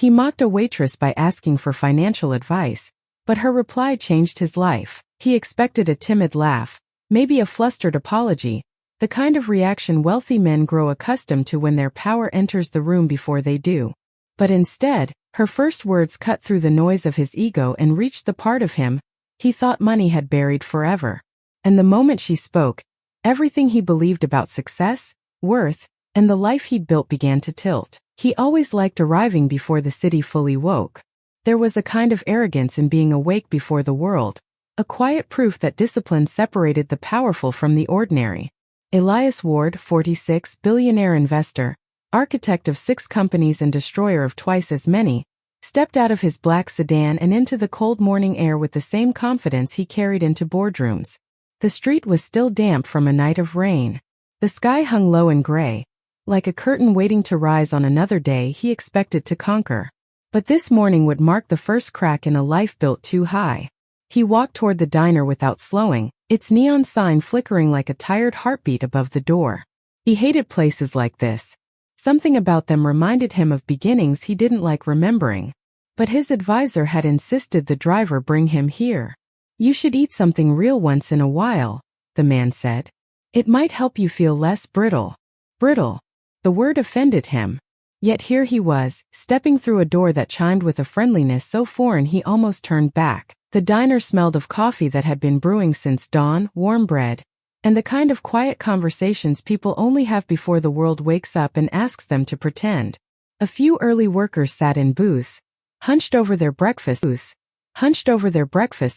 He mocked a waitress by asking for financial advice, but her reply changed his life. He expected a timid laugh, maybe a flustered apology, the kind of reaction wealthy men grow accustomed to when their power enters the room before they do. But instead, her first words cut through the noise of his ego and reached the part of him he thought money had buried forever. And the moment she spoke, everything he believed about success, worth, and the life he'd built began to tilt. He always liked arriving before the city fully woke. There was a kind of arrogance in being awake before the world, a quiet proof that discipline separated the powerful from the ordinary. Elias Ward, 46, billionaire investor, architect of 6 companies and destroyer of twice as many, stepped out of his black sedan and into the cold morning air with the same confidence he carried into boardrooms. The street was still damp from a night of rain. The sky hung low and gray, like a curtain waiting to rise on another day he expected to conquer. But this morning would mark the first crack in a life built too high. He walked toward the diner without slowing, its neon sign flickering like a tired heartbeat above the door. He hated places like this. Something about them reminded him of beginnings he didn't like remembering. But his advisor had insisted the driver bring him here. "You should eat something real once in a while," the man said. "It might help you feel less brittle." Brittle. The word offended him. Yet here he was, stepping through a door that chimed with a friendliness so foreign he almost turned back. The diner smelled of coffee that had been brewing since dawn, warm bread, and the kind of quiet conversations people only have before the world wakes up and asks them to pretend. A few early workers sat in booths, hunched over their breakfasts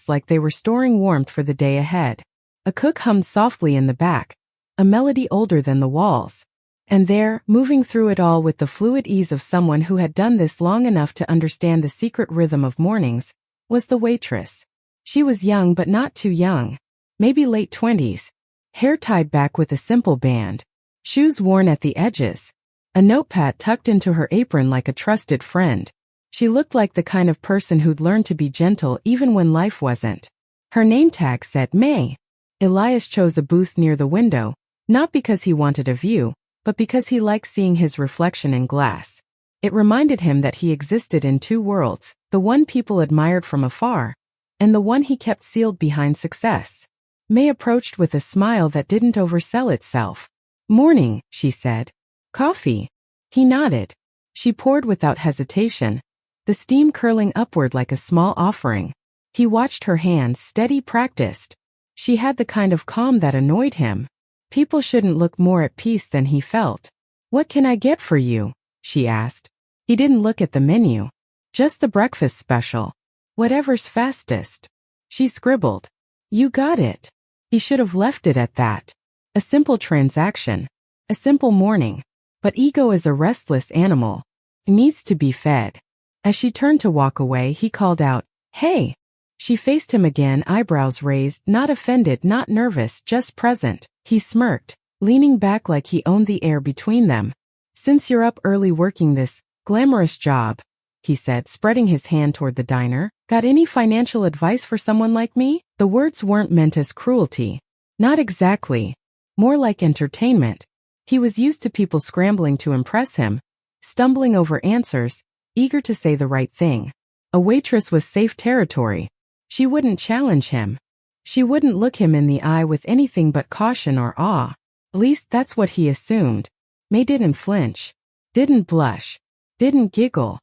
like they were storing warmth for the day ahead. A cook hummed softly in the back, a melody older than the walls. And there, moving through it all with the fluid ease of someone who had done this long enough to understand the secret rhythm of mornings, was the waitress. She was young but not too young, maybe late 20s, hair tied back with a simple band, shoes worn at the edges, a notepad tucked into her apron like a trusted friend. She looked like the kind of person who'd learned to be gentle even when life wasn't. Her name tag said May. Elias chose a booth near the window, not because he wanted a view, but because he liked seeing his reflection in glass. It reminded him that he existed in 2 worlds, the one people admired from afar, and the one he kept sealed behind success. May approached with a smile that didn't oversell itself. "Morning," she said. "Coffee?" He nodded. She poured without hesitation, the steam curling upward like a small offering. He watched her hands, steady, practiced. She had the kind of calm that annoyed him. People shouldn't look more at peace than he felt. "What can I get for you?" she asked. He didn't look at the menu. "Just the breakfast special. Whatever's fastest." She scribbled. "You got it." He should have left it at that. A simple transaction. A simple morning. But ego is a restless animal. It needs to be fed. As she turned to walk away, he called out, "Hey." She faced him again, eyebrows raised, not offended, not nervous, just present. He smirked, leaning back like he owned the air between them. "Since you're up early working this glamorous job," he said, spreading his hand toward the diner, "got any financial advice for someone like me?" The words weren't meant as cruelty. Not exactly. More like entertainment. He was used to people scrambling to impress him, stumbling over answers, eager to say the right thing. A waitress was safe territory. She wouldn't challenge him. She wouldn't look him in the eye with anything but caution or awe. At least that's what he assumed. May didn't flinch, didn't blush, didn't giggle.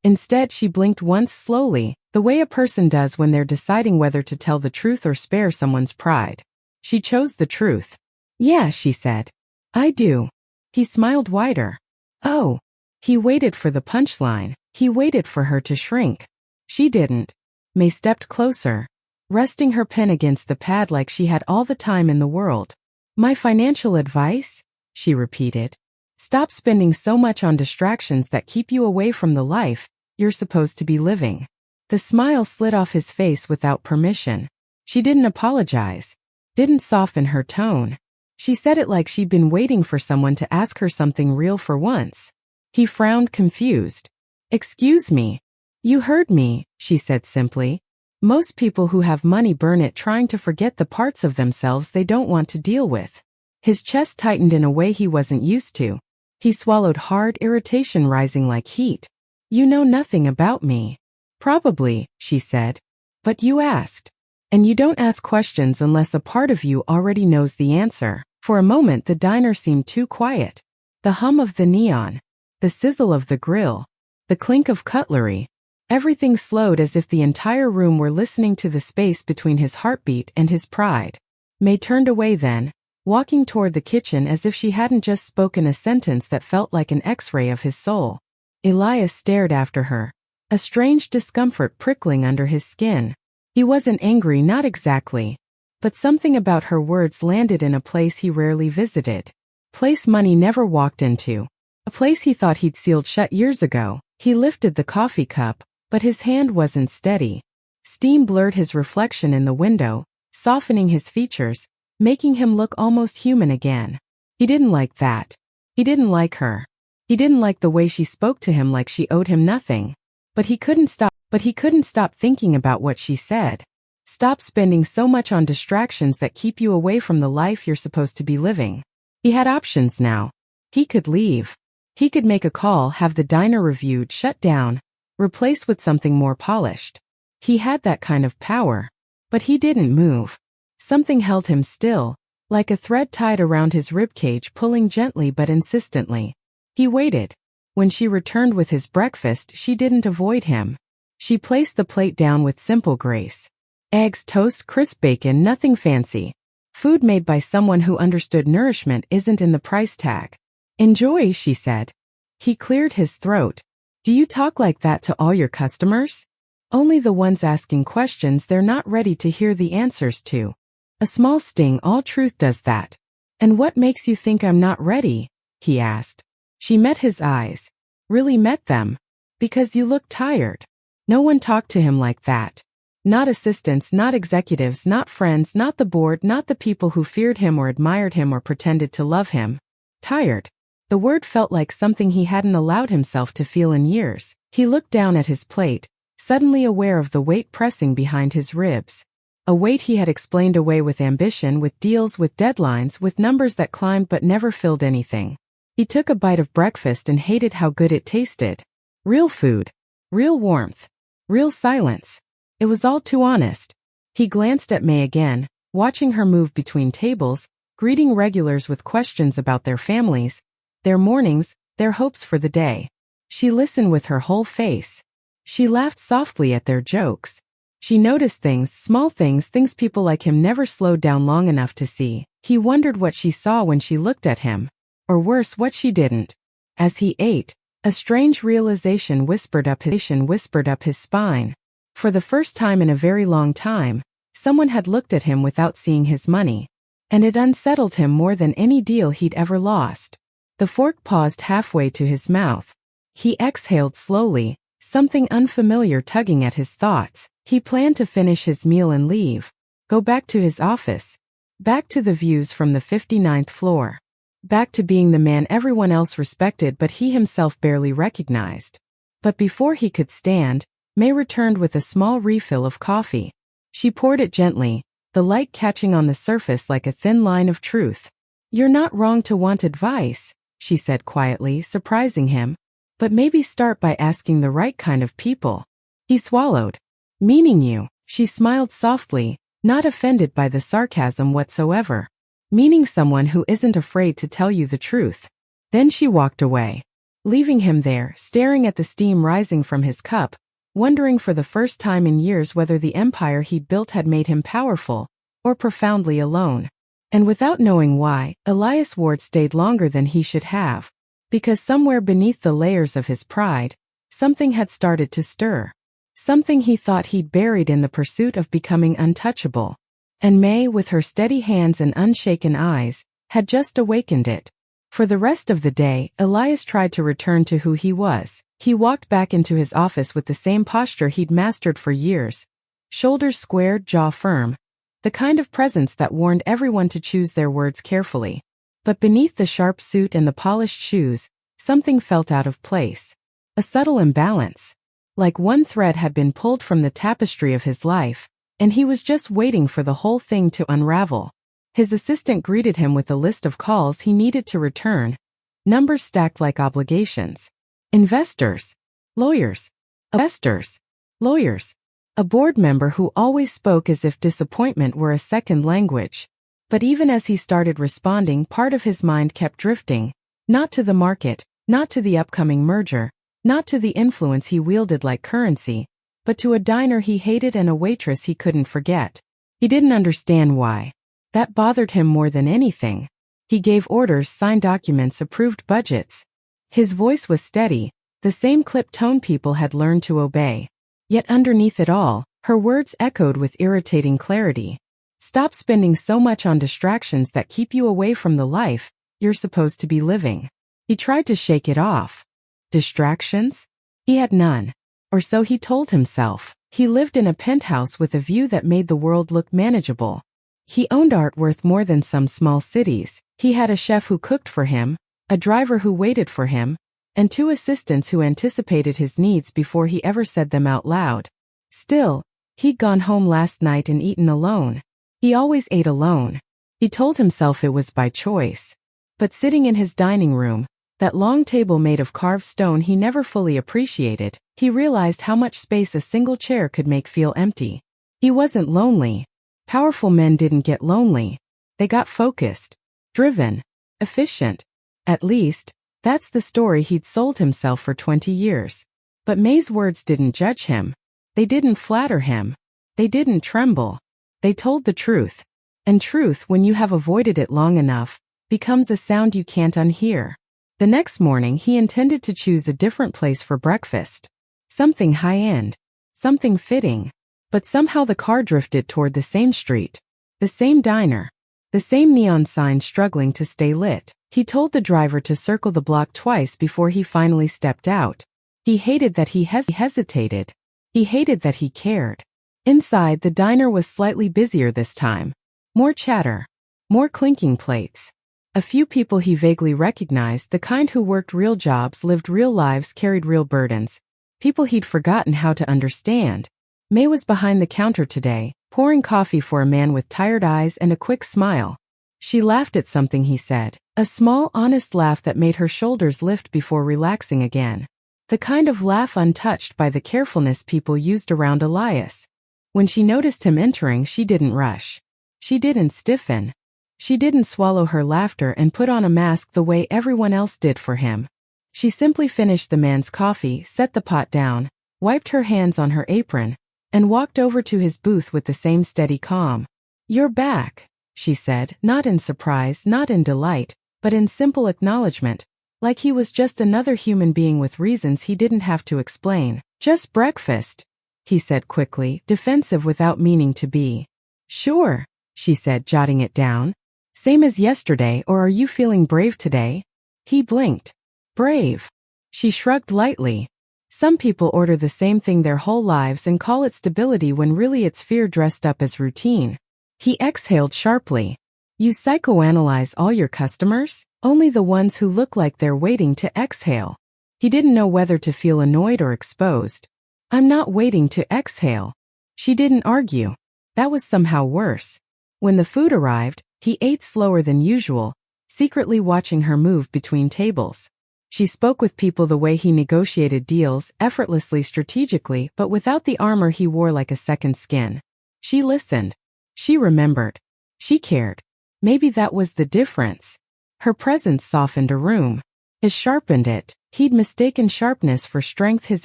Instead, she blinked once slowly, the way a person does when they're deciding whether to tell the truth or spare someone's pride. She chose the truth. "Yeah," she said. "I do." He smiled wider. "Oh." He waited for the punchline. He waited for her to shrink. She didn't. May stepped closer, resting her pen against the pad like she had all the time in the world. "My financial advice?" she repeated. "Stop spending so much on distractions that keep you away from the life you're supposed to be living." The smile slid off his face without permission. She didn't apologize, didn't soften her tone. She said it like she'd been waiting for someone to ask her something real for once. He frowned, confused. "Excuse me." "You heard me," she said simply. "Most people who have money burn it trying to forget the parts of themselves they don't want to deal with." His chest tightened in a way he wasn't used to. He swallowed hard, irritation rising like heat. You know nothing about me. Probably, she said. But you asked. And you don't ask questions unless a part of you already knows the answer. For a moment the diner seemed too quiet. The hum of the neon, the sizzle of the grill, the clink of cutlery. Everything slowed as if the entire room were listening to the space between his heartbeat and his pride. May turned away then, walking toward the kitchen as if she hadn't just spoken a sentence that felt like an X-ray of his soul. Elias stared after her, a strange discomfort prickling under his skin. He wasn't angry, not exactly. But something about her words landed in a place he rarely visited. Place money never walked into. A place he thought he'd sealed shut years ago. He lifted the coffee cup, but his hand wasn't steady. Steam blurred his reflection in the window, softening his features, making him look almost human again. He didn't like that. He didn't like her. He didn't like the way she spoke to him like she owed him nothing. But he couldn't stop thinking about what she said. Stop spending so much on distractions that keep you away from the life you're supposed to be living. He had options now. He could leave. He could make a call, have the diner reviewed, shut down, replaced with something more polished. He had that kind of power. But he didn't move. Something held him still, like a thread tied around his ribcage, pulling gently but insistently. He waited. When she returned with his breakfast, she didn't avoid him. She placed the plate down with simple grace. Eggs, toast, crisp bacon, nothing fancy. Food made by someone who understood nourishment isn't in the price tag. Enjoy, she said. He cleared his throat. Do you talk like that to all your customers? Only the ones asking questions they're not ready to hear the answers to. A small sting, all truth does that. And what makes you think I'm not ready? He asked. She met his eyes. Really met them. Because you look tired. No one talked to him like that. Not assistants, not executives, not friends, not the board, not the people who feared him or admired him or pretended to love him. Tired. The word felt like something he hadn't allowed himself to feel in years. He looked down at his plate, suddenly aware of the weight pressing behind his ribs. A weight he had explained away with ambition, with deals, with deadlines, with numbers that climbed but never filled anything. He took a bite of breakfast and hated how good it tasted. Real food. Real warmth. Real silence. It was all too honest. He glanced at May again, watching her move between tables, greeting regulars with questions about their families, their mornings, their hopes for the day. She listened with her whole face. She laughed softly at their jokes. She noticed things, small things, things people like him never slowed down long enough to see. He wondered what she saw when she looked at him. Or worse, what she didn't. As he ate, a strange realization whispered up his spine. For the first time in a very long time, someone had looked at him without seeing his money. And it unsettled him more than any deal he'd ever lost. The fork paused halfway to his mouth. He exhaled slowly, something unfamiliar tugging at his thoughts. He planned to finish his meal and leave. Go back to his office. Back to the views from the 59th floor. Back to being the man everyone else respected but he himself barely recognized. But before he could stand, May returned with a small refill of coffee. She poured it gently, the light catching on the surface like a thin line of truth. You're not wrong to want advice, she said quietly, surprising him. But maybe start by asking the right kind of people. He swallowed. Meaning you, she smiled softly, not offended by the sarcasm whatsoever. Meaning someone who isn't afraid to tell you the truth. Then she walked away, leaving him there, staring at the steam rising from his cup, wondering for the first time in years whether the empire he'd built had made him powerful, or profoundly alone. And without knowing why, Elias Ward stayed longer than he should have. Because somewhere beneath the layers of his pride, something had started to stir. Something he thought he'd buried in the pursuit of becoming untouchable. And May, with her steady hands and unshaken eyes, had just awakened it. For the rest of the day, Elias tried to return to who he was. He walked back into his office with the same posture he'd mastered for years. Shoulders squared, jaw firm. The kind of presence that warned everyone to choose their words carefully. But beneath the sharp suit and the polished shoes, something felt out of place. A subtle imbalance. Like one thread had been pulled from the tapestry of his life, and he was just waiting for the whole thing to unravel. His assistant greeted him with a list of calls he needed to return. Numbers stacked like obligations. Investors. lawyers, investors, lawyers. A board member who always spoke as if disappointment were a second language. But even as he started responding, part of his mind kept drifting, not to the market, not to the upcoming merger, not to the influence he wielded like currency, but to a diner he hated and a waitress he couldn't forget. He didn't understand why. That bothered him more than anything. He gave orders, signed documents, approved budgets. His voice was steady, the same clipped tone people had learned to obey. Yet underneath it all, her words echoed with irritating clarity. Stop spending so much on distractions that keep you away from the life you're supposed to be living. He tried to shake it off. Distractions? He had none. Or so he told himself. He lived in a penthouse with a view that made the world look manageable. He owned art worth more than some small cities. He had a chef who cooked for him, a driver who waited for him, and 2 assistants who anticipated his needs before he ever said them out loud. Still, he'd gone home last night and eaten alone. He always ate alone. He told himself it was by choice. But sitting in his dining room, that long table made of carved stone he never fully appreciated, he realized how much space a single chair could make feel empty. He wasn't lonely. Powerful men didn't get lonely. They got focused, driven, efficient. At least, that's the story he'd sold himself for 20 years. But May's words didn't judge him. They didn't flatter him. They didn't tremble. They told the truth. And truth, when you have avoided it long enough, becomes a sound you can't unhear. The next morning he intended to choose a different place for breakfast. Something high-end. Something fitting. But somehow the car drifted toward the same street. The same diner. The same neon sign struggling to stay lit. He told the driver to circle the block twice before he finally stepped out. He hated that he hesitated. He hated that he cared. Inside, the diner was slightly busier this time. More chatter. More clinking plates. A few people he vaguely recognized, the kind who worked real jobs, lived real lives, carried real burdens. People he'd forgotten how to understand. May was behind the counter today, pouring coffee for a man with tired eyes and a quick smile. She laughed at something he said, a small, honest laugh that made her shoulders lift before relaxing again. The kind of laugh untouched by the carefulness people used around Elias. When she noticed him entering, she didn't rush. She didn't stiffen. She didn't swallow her laughter and put on a mask the way everyone else did for him. She simply finished the man's coffee, set the pot down, wiped her hands on her apron, and walked over to his booth with the same steady calm. "You're back," she said, not in surprise, not in delight, but in simple acknowledgement, like he was just another human being with reasons he didn't have to explain. "Just breakfast," he said quickly, defensive without meaning to be. "Sure," she said, jotting it down. "Same as yesterday, or are you feeling brave today?" He blinked. "Brave?" She shrugged lightly. Some people order the same thing their whole lives and call it stability when really it's fear dressed up as routine. He exhaled sharply. "You psychoanalyze all your customers?" "Only the ones who look like they're waiting to exhale." He didn't know whether to feel annoyed or exposed. "I'm not waiting to exhale." She didn't argue. That was somehow worse. When the food arrived, he ate slower than usual, secretly watching her move between tables. She spoke with people the way he negotiated deals, effortlessly, strategically, but without the armor he wore like a second skin. She listened. She remembered. She cared. Maybe that was the difference. Her presence softened a room. It sharpened it. He'd mistaken sharpness for strength his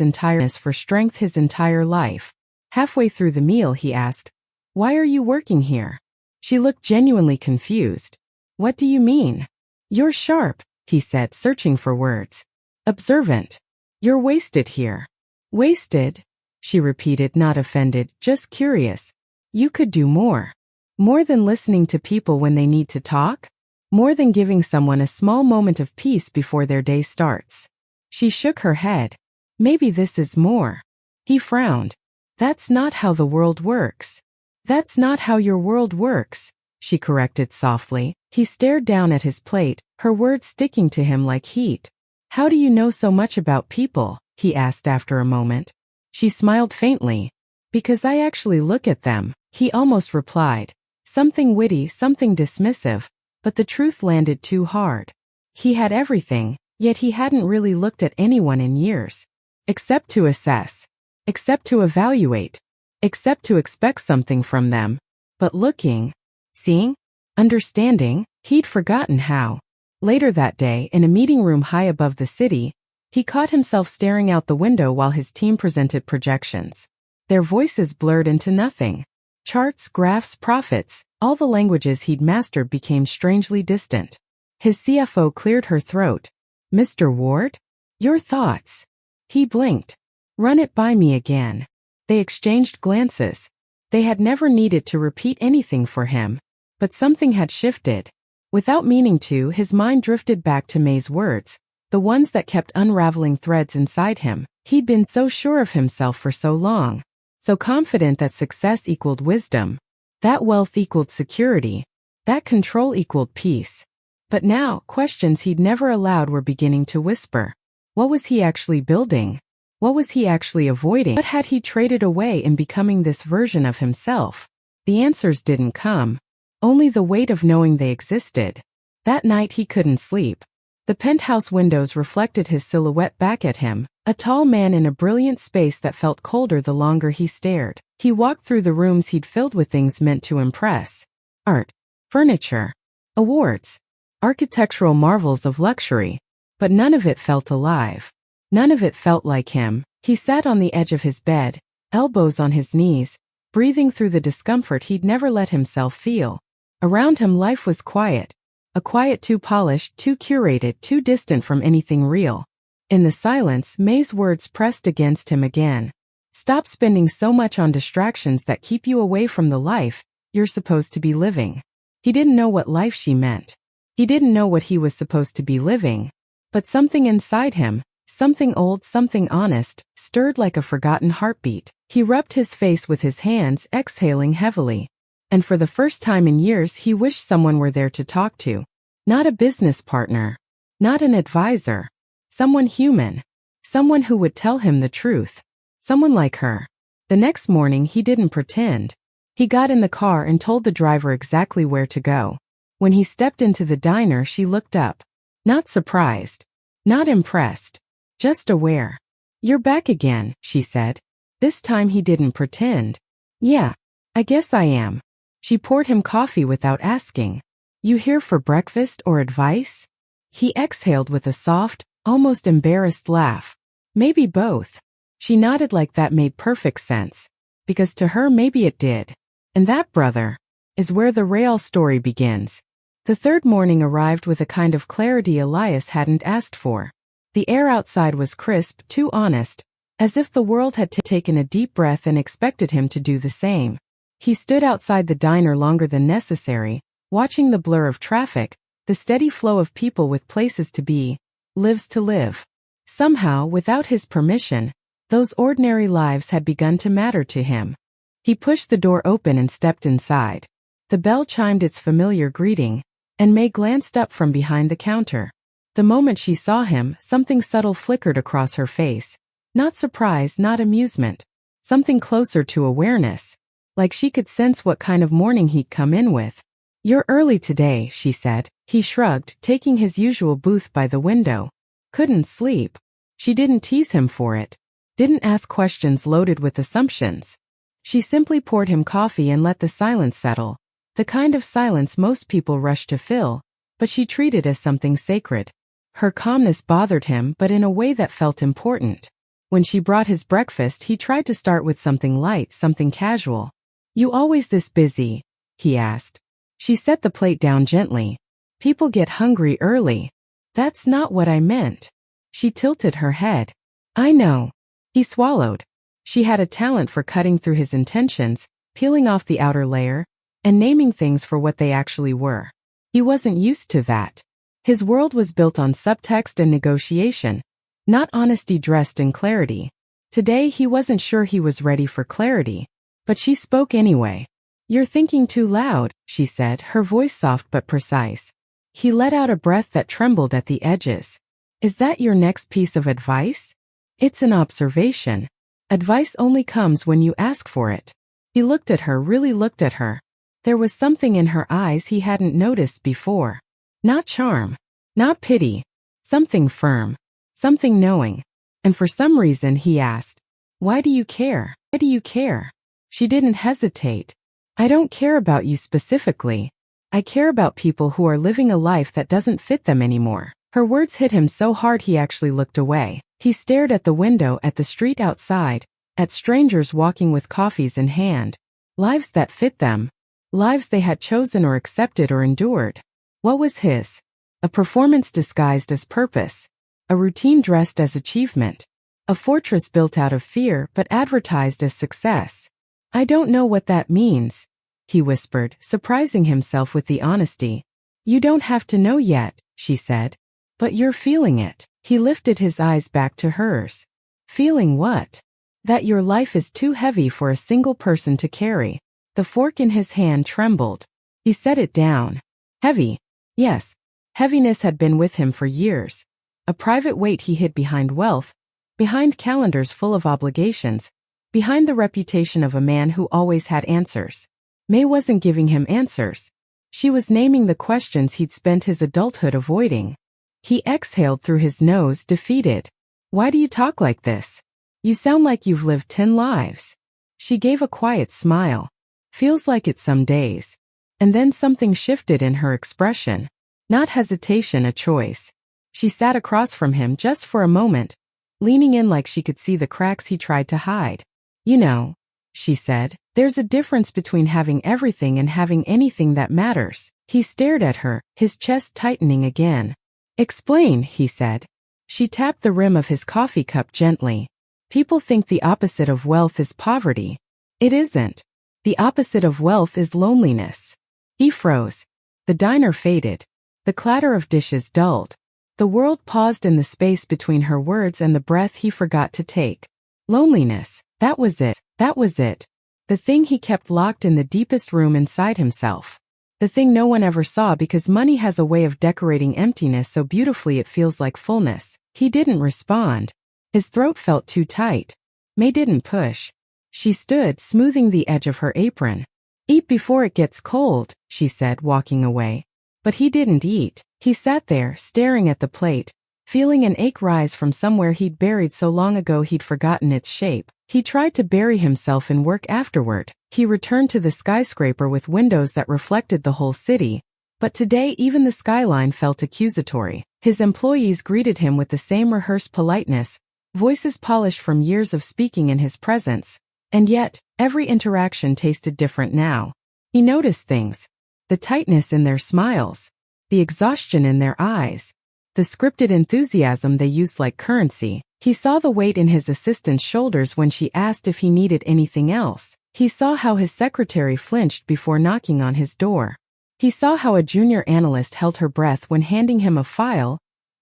entire life. Halfway through the meal he asked, "Why are you working here?" She looked genuinely confused. "What do you mean?" "You're sharp," he said, searching for words. "Observant. You're wasted here." "Wasted?" she repeated, not offended, just curious. "You could do more. More than listening to people when they need to talk? More than giving someone a small moment of peace before their day starts." She shook her head. "Maybe this is more." He frowned. "That's not how the world works." "That's not how your world works," she corrected softly. He stared down at his plate, her words sticking to him like heat. "How do you know so much about people?" he asked after a moment. She smiled faintly. "Because I actually look at them," he almost replied. Something witty, something dismissive, but the truth landed too hard. He had everything, yet he hadn't really looked at anyone in years. except to assess, except to evaluate, except to expect something from them. But looking, seeing, understanding, he'd forgotten how. Later that day, in a meeting room high above the city, he caught himself staring out the window while his team presented projections. Their voices blurred into nothing. Charts, graphs, profits, all the languages he'd mastered became strangely distant. His CFO cleared her throat. "Mr. Ward? Your thoughts?" He blinked. "Run it by me again." They exchanged glances. They had never needed to repeat anything for him, but something had shifted. Without meaning to, his mind drifted back to May's words, the ones that kept unraveling threads inside him. He'd been so sure of himself for so long, so confident that success equaled wisdom, that wealth equaled security, that control equaled peace. But now, questions he'd never allowed were beginning to whisper. What was he actually building? What was he actually avoiding? What had he traded away in becoming this version of himself? The answers didn't come. Only the weight of knowing they existed. That night he couldn't sleep. The penthouse windows reflected his silhouette back at him, a tall man in a brilliant space that felt colder the longer he stared. He walked through the rooms he'd filled with things meant to impress. Art, furniture, awards, architectural marvels of luxury. But none of it felt alive. None of it felt like him. He sat on the edge of his bed, elbows on his knees, breathing through the discomfort he'd never let himself feel. Around him life was quiet. A quiet too polished, too curated, too distant from anything real. In the silence, May's words pressed against him again. Stop spending so much on distractions that keep you away from the life you're supposed to be living. He didn't know what life she meant. He didn't know what he was supposed to be living. But something inside him, something old, something honest, stirred like a forgotten heartbeat. He rubbed his face with his hands, exhaling heavily. And for the first time in years he wished someone were there to talk to. Not a business partner. Not an advisor. Someone human. Someone who would tell him the truth. Someone like her. The next morning he didn't pretend. He got in the car and told the driver exactly where to go. When he stepped into the diner, she looked up. Not surprised. Not impressed. Just aware. "You're back again," she said. This time he didn't pretend. "Yeah, I guess I am." She poured him coffee without asking. "You here for breakfast or advice?" He exhaled with a soft, almost embarrassed laugh. "Maybe both." She nodded like that made perfect sense. Because to her maybe it did. And that, brother, is where the real story begins. The third morning arrived with a kind of clarity Elias hadn't asked for. The air outside was crisp, too honest, as if the world had taken a deep breath and expected him to do the same. He stood outside the diner longer than necessary, watching the blur of traffic, the steady flow of people with places to be, lives to live. Somehow, without his permission, those ordinary lives had begun to matter to him. He pushed the door open and stepped inside. The bell chimed its familiar greeting, and May glanced up from behind the counter. The moment she saw him, something subtle flickered across her face. Not surprise, not amusement. Something closer to awareness. Like she could sense what kind of morning he'd come in with. "You're early today," she said. He shrugged, taking his usual booth by the window. Couldn't sleep. She didn't tease him for it. Didn't ask questions loaded with assumptions. She simply poured him coffee and let the silence settle. The kind of silence most people rush to fill, but she treated as something sacred. Her calmness bothered him, but in a way that felt important. When she brought his breakfast, he tried to start with something light, something casual. "You always this busy?" he asked. She set the plate down gently. "People get hungry early." "That's not what I meant." She tilted her head. "I know." He swallowed. She had a talent for cutting through his intentions, peeling off the outer layer, and naming things for what they actually were. He wasn't used to that. His world was built on subtext and negotiation, not honesty dressed in clarity. Today he wasn't sure he was ready for clarity, but she spoke anyway. "You're thinking too loud," she said, her voice soft but precise. He let out a breath that trembled at the edges. "Is that your next piece of advice?" "It's an observation. Advice only comes when you ask for it." He looked at her, really looked at her. There was something in her eyes he hadn't noticed before. Not charm, not pity, something firm, something knowing. And for some reason he asked, "Why do you care? Why do you care?" She didn't hesitate. "I don't care about you specifically. I care about people who are living a life that doesn't fit them anymore." Her words hit him so hard he actually looked away. He stared at the window, at the street outside, at strangers walking with coffees in hand. Lives that fit them. Lives they had chosen or accepted or endured. What was his? A performance disguised as purpose. A routine dressed as achievement. A fortress built out of fear but advertised as success. "I don't know what that means," he whispered, surprising himself with the honesty. "You don't have to know yet," she said. "But you're feeling it." He lifted his eyes back to hers. "Feeling what?" "That your life is too heavy for a single person to carry." The fork in his hand trembled. He set it down. Heavy. Yes. Heaviness had been with him for years. A private weight he hid behind wealth, behind calendars full of obligations, behind the reputation of a man who always had answers. May wasn't giving him answers. She was naming the questions he'd spent his adulthood avoiding. He exhaled through his nose, defeated. "Why do you talk like this? You sound like you've lived 10 lives. She gave a quiet smile. "Feels like it some days." And then something shifted in her expression. Not hesitation, a choice. She sat across from him just for a moment, leaning in like she could see the cracks he tried to hide. "You know," she said, "there's a difference between having everything and having anything that matters." He stared at her, his chest tightening again. "Explain," he said. She tapped the rim of his coffee cup gently. "People think the opposite of wealth is poverty. It isn't. The opposite of wealth is loneliness." He froze. The diner faded. The clatter of dishes dulled. The world paused in the space between her words and the breath he forgot to take. Loneliness. That was it. That was it. The thing he kept locked in the deepest room inside himself. The thing no one ever saw because money has a way of decorating emptiness so beautifully it feels like fullness. He didn't respond. His throat felt too tight. May didn't push. She stood, smoothing the edge of her apron. "Eat before it gets cold," she said, walking away. But he didn't eat. He sat there, staring at the plate, feeling an ache rise from somewhere he'd buried so long ago he'd forgotten its shape. He tried to bury himself in work afterward. He returned to the skyscraper with windows that reflected the whole city, but today even the skyline felt accusatory. His employees greeted him with the same rehearsed politeness, voices polished from years of speaking in his presence, and yet, every interaction tasted different now. He noticed things. The tightness in their smiles. The exhaustion in their eyes. The scripted enthusiasm they used like currency. He saw the weight in his assistant's shoulders when she asked if he needed anything else. He saw how his secretary flinched before knocking on his door. He saw how a junior analyst held her breath when handing him a file,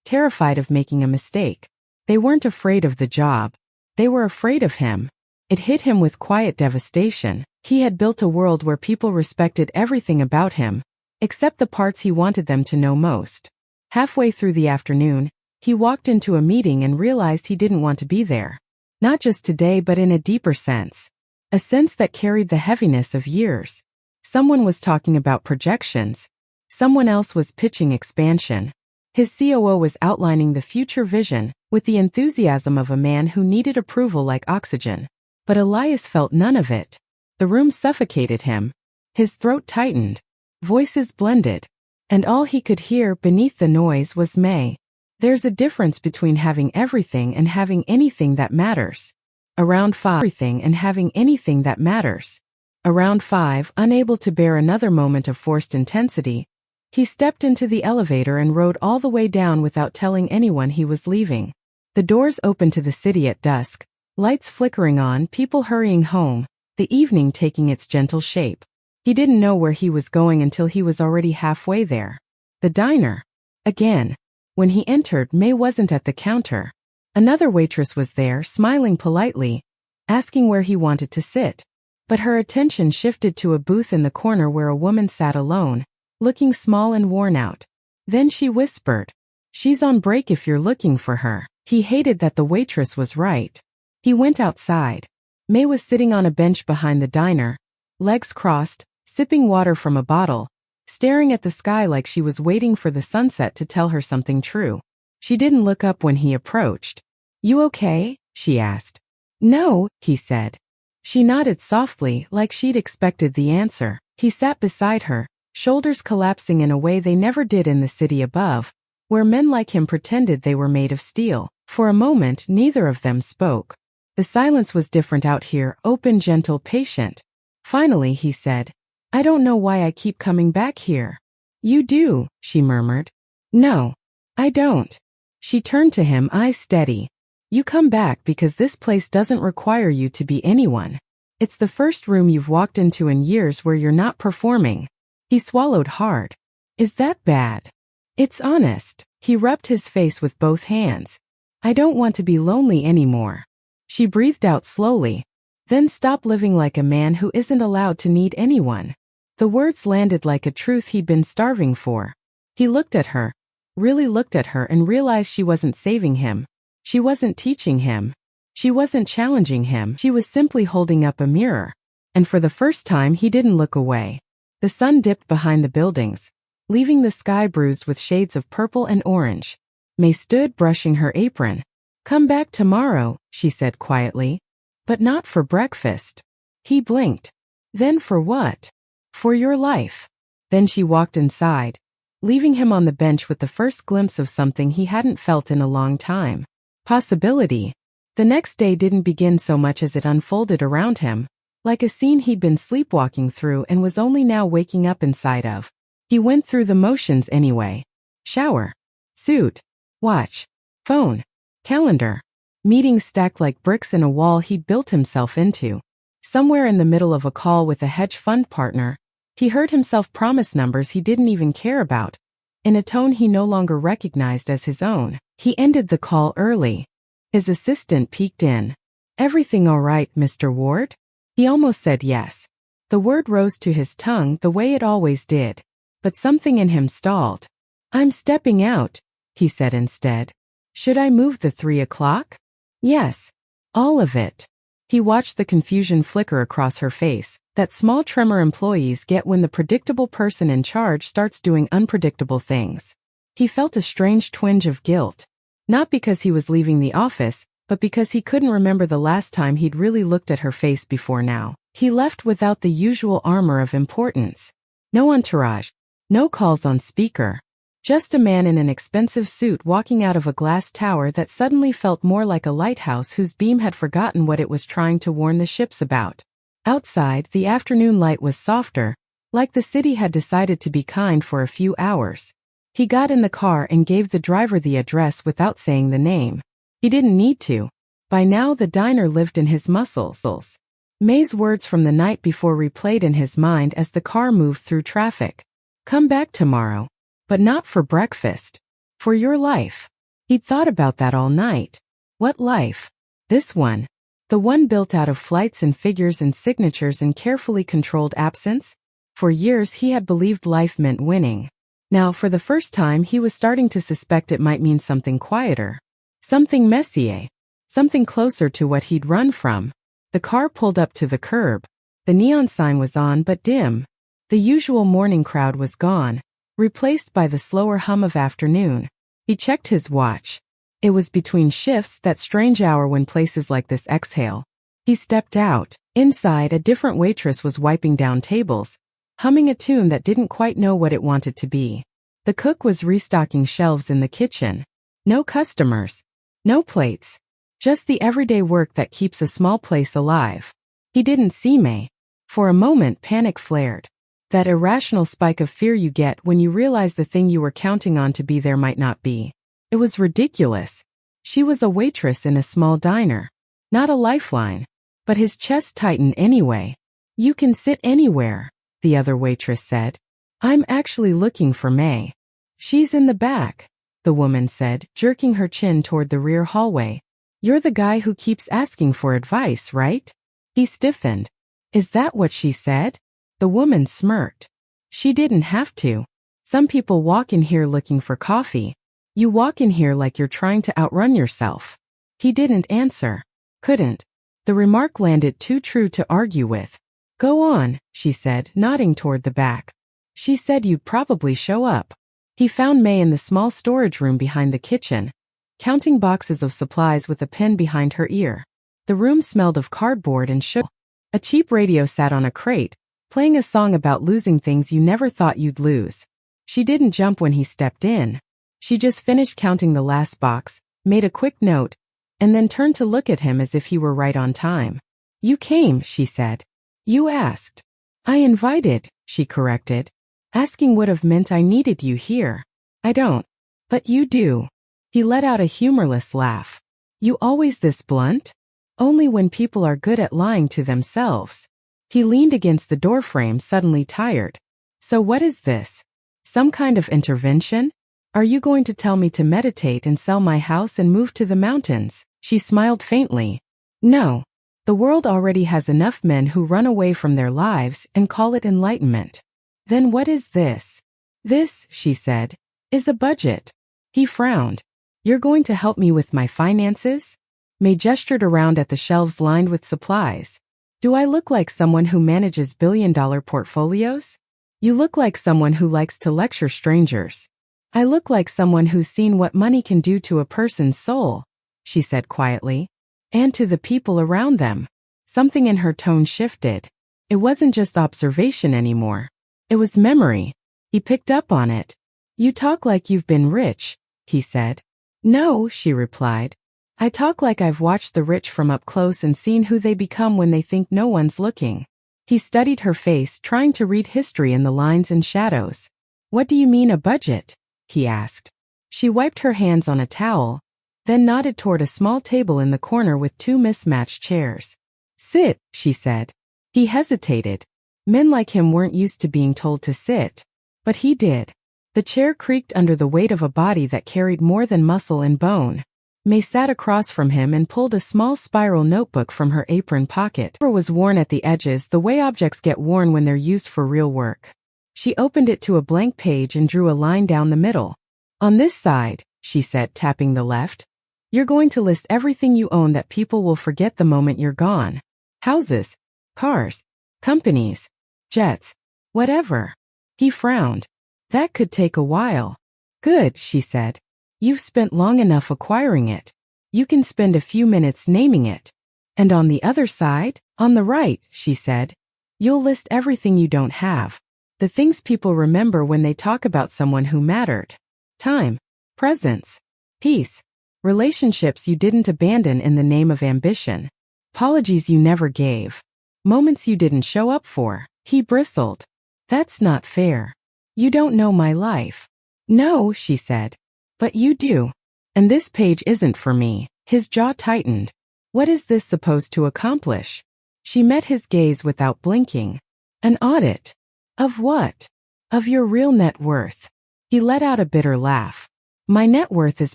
terrified of making a mistake. They weren't afraid of the job. They were afraid of him. It hit him with quiet devastation. He had built a world where people respected everything about him, except the parts he wanted them to know most. Halfway through the afternoon, he walked into a meeting and realized he didn't want to be there. Not just today but in a deeper sense. A sense that carried the heaviness of years. Someone was talking about projections. Someone else was pitching expansion. His COO was outlining the future vision, with the enthusiasm of a man who needed approval like oxygen. But Elias felt none of it. The room suffocated him. His throat tightened. Voices blended. And all he could hear beneath the noise was May. "There's a difference between having everything and having anything that matters." Around 5. Everything and having anything that matters. Around 5, unable to bear another moment of forced intensity, he stepped into the elevator and rode all the way down without telling anyone he was leaving. The doors opened to the city at dusk, lights flickering on, people hurrying home, the evening taking its gentle shape. He didn't know where he was going until he was already halfway there. The diner. Again. When he entered, May wasn't at the counter. Another waitress was there, smiling politely, asking where he wanted to sit. But her attention shifted to a booth in the corner where a woman sat alone, looking small and worn out. Then she whispered, "She's on break if you're looking for her." He hated that the waitress was right. He went outside. May was sitting on a bench behind the diner, legs crossed, sipping water from a bottle, staring at the sky like she was waiting for the sunset to tell her something true. She didn't look up when he approached. You okay? She asked. No, he said. She nodded softly, like she'd expected the answer. He sat beside her, shoulders collapsing in a way they never did in the city above, where men like him pretended they were made of steel. For a moment, neither of them spoke. The silence was different out here, open, gentle, patient. Finally, he said, I don't know why I keep coming back here. You do, she murmured. No, I don't. She turned to him, eyes steady. You come back because this place doesn't require you to be anyone. It's the first room you've walked into in years where you're not performing. He swallowed hard. Is that bad? It's honest. He rubbed his face with both hands. I don't want to be lonely anymore. She breathed out slowly. Then stop living like a man who isn't allowed to need anyone. The words landed like a truth he'd been starving for. He looked at her, really looked at her, and realized she wasn't saving him. She wasn't teaching him. She wasn't challenging him. She was simply holding up a mirror. And for the first time, he didn't look away. The sun dipped behind the buildings, leaving the sky bruised with shades of purple and orange. May stood brushing her apron. Come back tomorrow, she said quietly. But not for breakfast. He blinked. Then for what? For your life. Then she walked inside, leaving him on the bench with the first glimpse of something he hadn't felt in a long time. Possibility. The next day didn't begin so much as it unfolded around him, like a scene he'd been sleepwalking through and was only now waking up inside of. He went through the motions anyway. Shower. Suit. Watch. Phone. Calendar. Meetings stacked like bricks in a wall he'd built himself into. Somewhere in the middle of a call with a hedge fund partner, he heard himself promise numbers he didn't even care about, in a tone he no longer recognized as his own. He ended the call early. His assistant peeked in. Everything all right, Mr. Ward? He almost said yes. The word rose to his tongue the way it always did, but something in him stalled. I'm stepping out, he said instead. Should I move the 3 o'clock? Yes. All of it. He watched the confusion flicker across her face, that small tremor employees get when the predictable person in charge starts doing unpredictable things. He felt a strange twinge of guilt. Not because he was leaving the office, but because he couldn't remember the last time he'd really looked at her face before now. He left without the usual armor of importance. No entourage. No calls on speaker. Just a man in an expensive suit walking out of a glass tower that suddenly felt more like a lighthouse whose beam had forgotten what it was trying to warn the ships about. Outside, the afternoon light was softer, like the city had decided to be kind for a few hours. He got in the car and gave the driver the address without saying the name. He didn't need to. By now the diner lived in his muscles. May's words from the night before replayed in his mind as the car moved through traffic. Come back tomorrow. But not for breakfast. For your life. He'd thought about that all night. What life? This one. The one built out of flights and figures and signatures and carefully controlled absence? For years he had believed life meant winning. Now, for the first time, he was starting to suspect it might mean something quieter. Something messier. Something closer to what he'd run from. The car pulled up to the curb. The neon sign was on but dim. The usual morning crowd was gone, replaced by the slower hum of afternoon. He checked his watch. It was between shifts, that strange hour when places like this exhale. He stepped out. Inside, a different waitress was wiping down tables, humming a tune that didn't quite know what it wanted to be. The cook was restocking shelves in the kitchen. No customers. No plates. Just the everyday work that keeps a small place alive. He didn't see May. For a moment, panic flared. That irrational spike of fear you get when you realize the thing you were counting on to be there might not be. It was ridiculous. She was a waitress in a small diner. Not a lifeline. But his chest tightened anyway. You can sit anywhere, the other waitress said. I'm actually looking for May. She's in the back, the woman said, jerking her chin toward the rear hallway. You're the guy who keeps asking for advice, right? He stiffened. Is that what she said? The woman smirked. She didn't have to. Some people walk in here looking for coffee. You walk in here like you're trying to outrun yourself. He didn't answer. Couldn't. The remark landed too true to argue with. Go on, she said, nodding toward the back. She said you'd probably show up. He found May in the small storage room behind the kitchen. counting boxes of supplies with a pen behind her ear. The room smelled of cardboard and sugar. A cheap radio sat on a crate, playing a song about losing things you never thought you'd lose. She didn't jump when he stepped in. She just finished counting the last box, made a quick note, and then turned to look at him as if he were right on time. "You came," she said. "You asked." "I invited," she corrected. "Asking would have meant I needed you here." "I don't." "But you do." He let out a humorless laugh. "You always this blunt?" "Only when people are good at lying to themselves." He leaned against the doorframe, suddenly tired. "So what is this? Some kind of intervention? Are you going to tell me to meditate and sell my house and move to the mountains?" She smiled faintly. "No. The world already has enough men who run away from their lives and call it enlightenment." "Then what is this?" "This," she said, "is a budget." He frowned. "You're going to help me with my finances?" May gestured around at the shelves lined with supplies. "Do I look like someone who manages billion-dollar portfolios?" "You look like someone who likes to lecture strangers." "I look like someone who's seen what money can do to a person's soul," she said quietly. "And to the people around them." Something in her tone shifted. It wasn't just observation anymore. It was memory. He picked up on it. "You talk like you've been rich," he said. "No," she replied. "I talk like I've watched the rich from up close and seen who they become when they think no one's looking." He studied her face, trying to read history in the lines and shadows. "What do you mean a budget?" he asked. She wiped her hands on a towel, then nodded toward a small table in the corner with two mismatched chairs. "Sit," she said. He hesitated. Men like him weren't used to being told to sit. But he did. The chair creaked under the weight of a body that carried more than muscle and bone. May sat across from him and pulled a small spiral notebook from her apron pocket. It was worn at the edges, the way objects get worn when they're used for real work. She opened it to a blank page and drew a line down the middle. "On this side," she said, tapping the left, "you're going to list everything you own that people will forget the moment you're gone. Houses, cars, companies, jets, whatever." He frowned. "That could take a while." "Good," she said. "You've spent long enough acquiring it. You can spend a few minutes naming it." "And on the other side?" "On the right," she said, "you'll list everything you don't have. The things people remember when they talk about someone who mattered. Time, presence, peace, relationships you didn't abandon in the name of ambition, apologies you never gave, moments you didn't show up for." He bristled. "That's not fair. You don't know my life." "No," she said. "But you do. And this page isn't for me." His jaw tightened. "What is this supposed to accomplish?" She met his gaze without blinking. "An audit." "Of what?" "Of your real net worth." He let out a bitter laugh. "My net worth is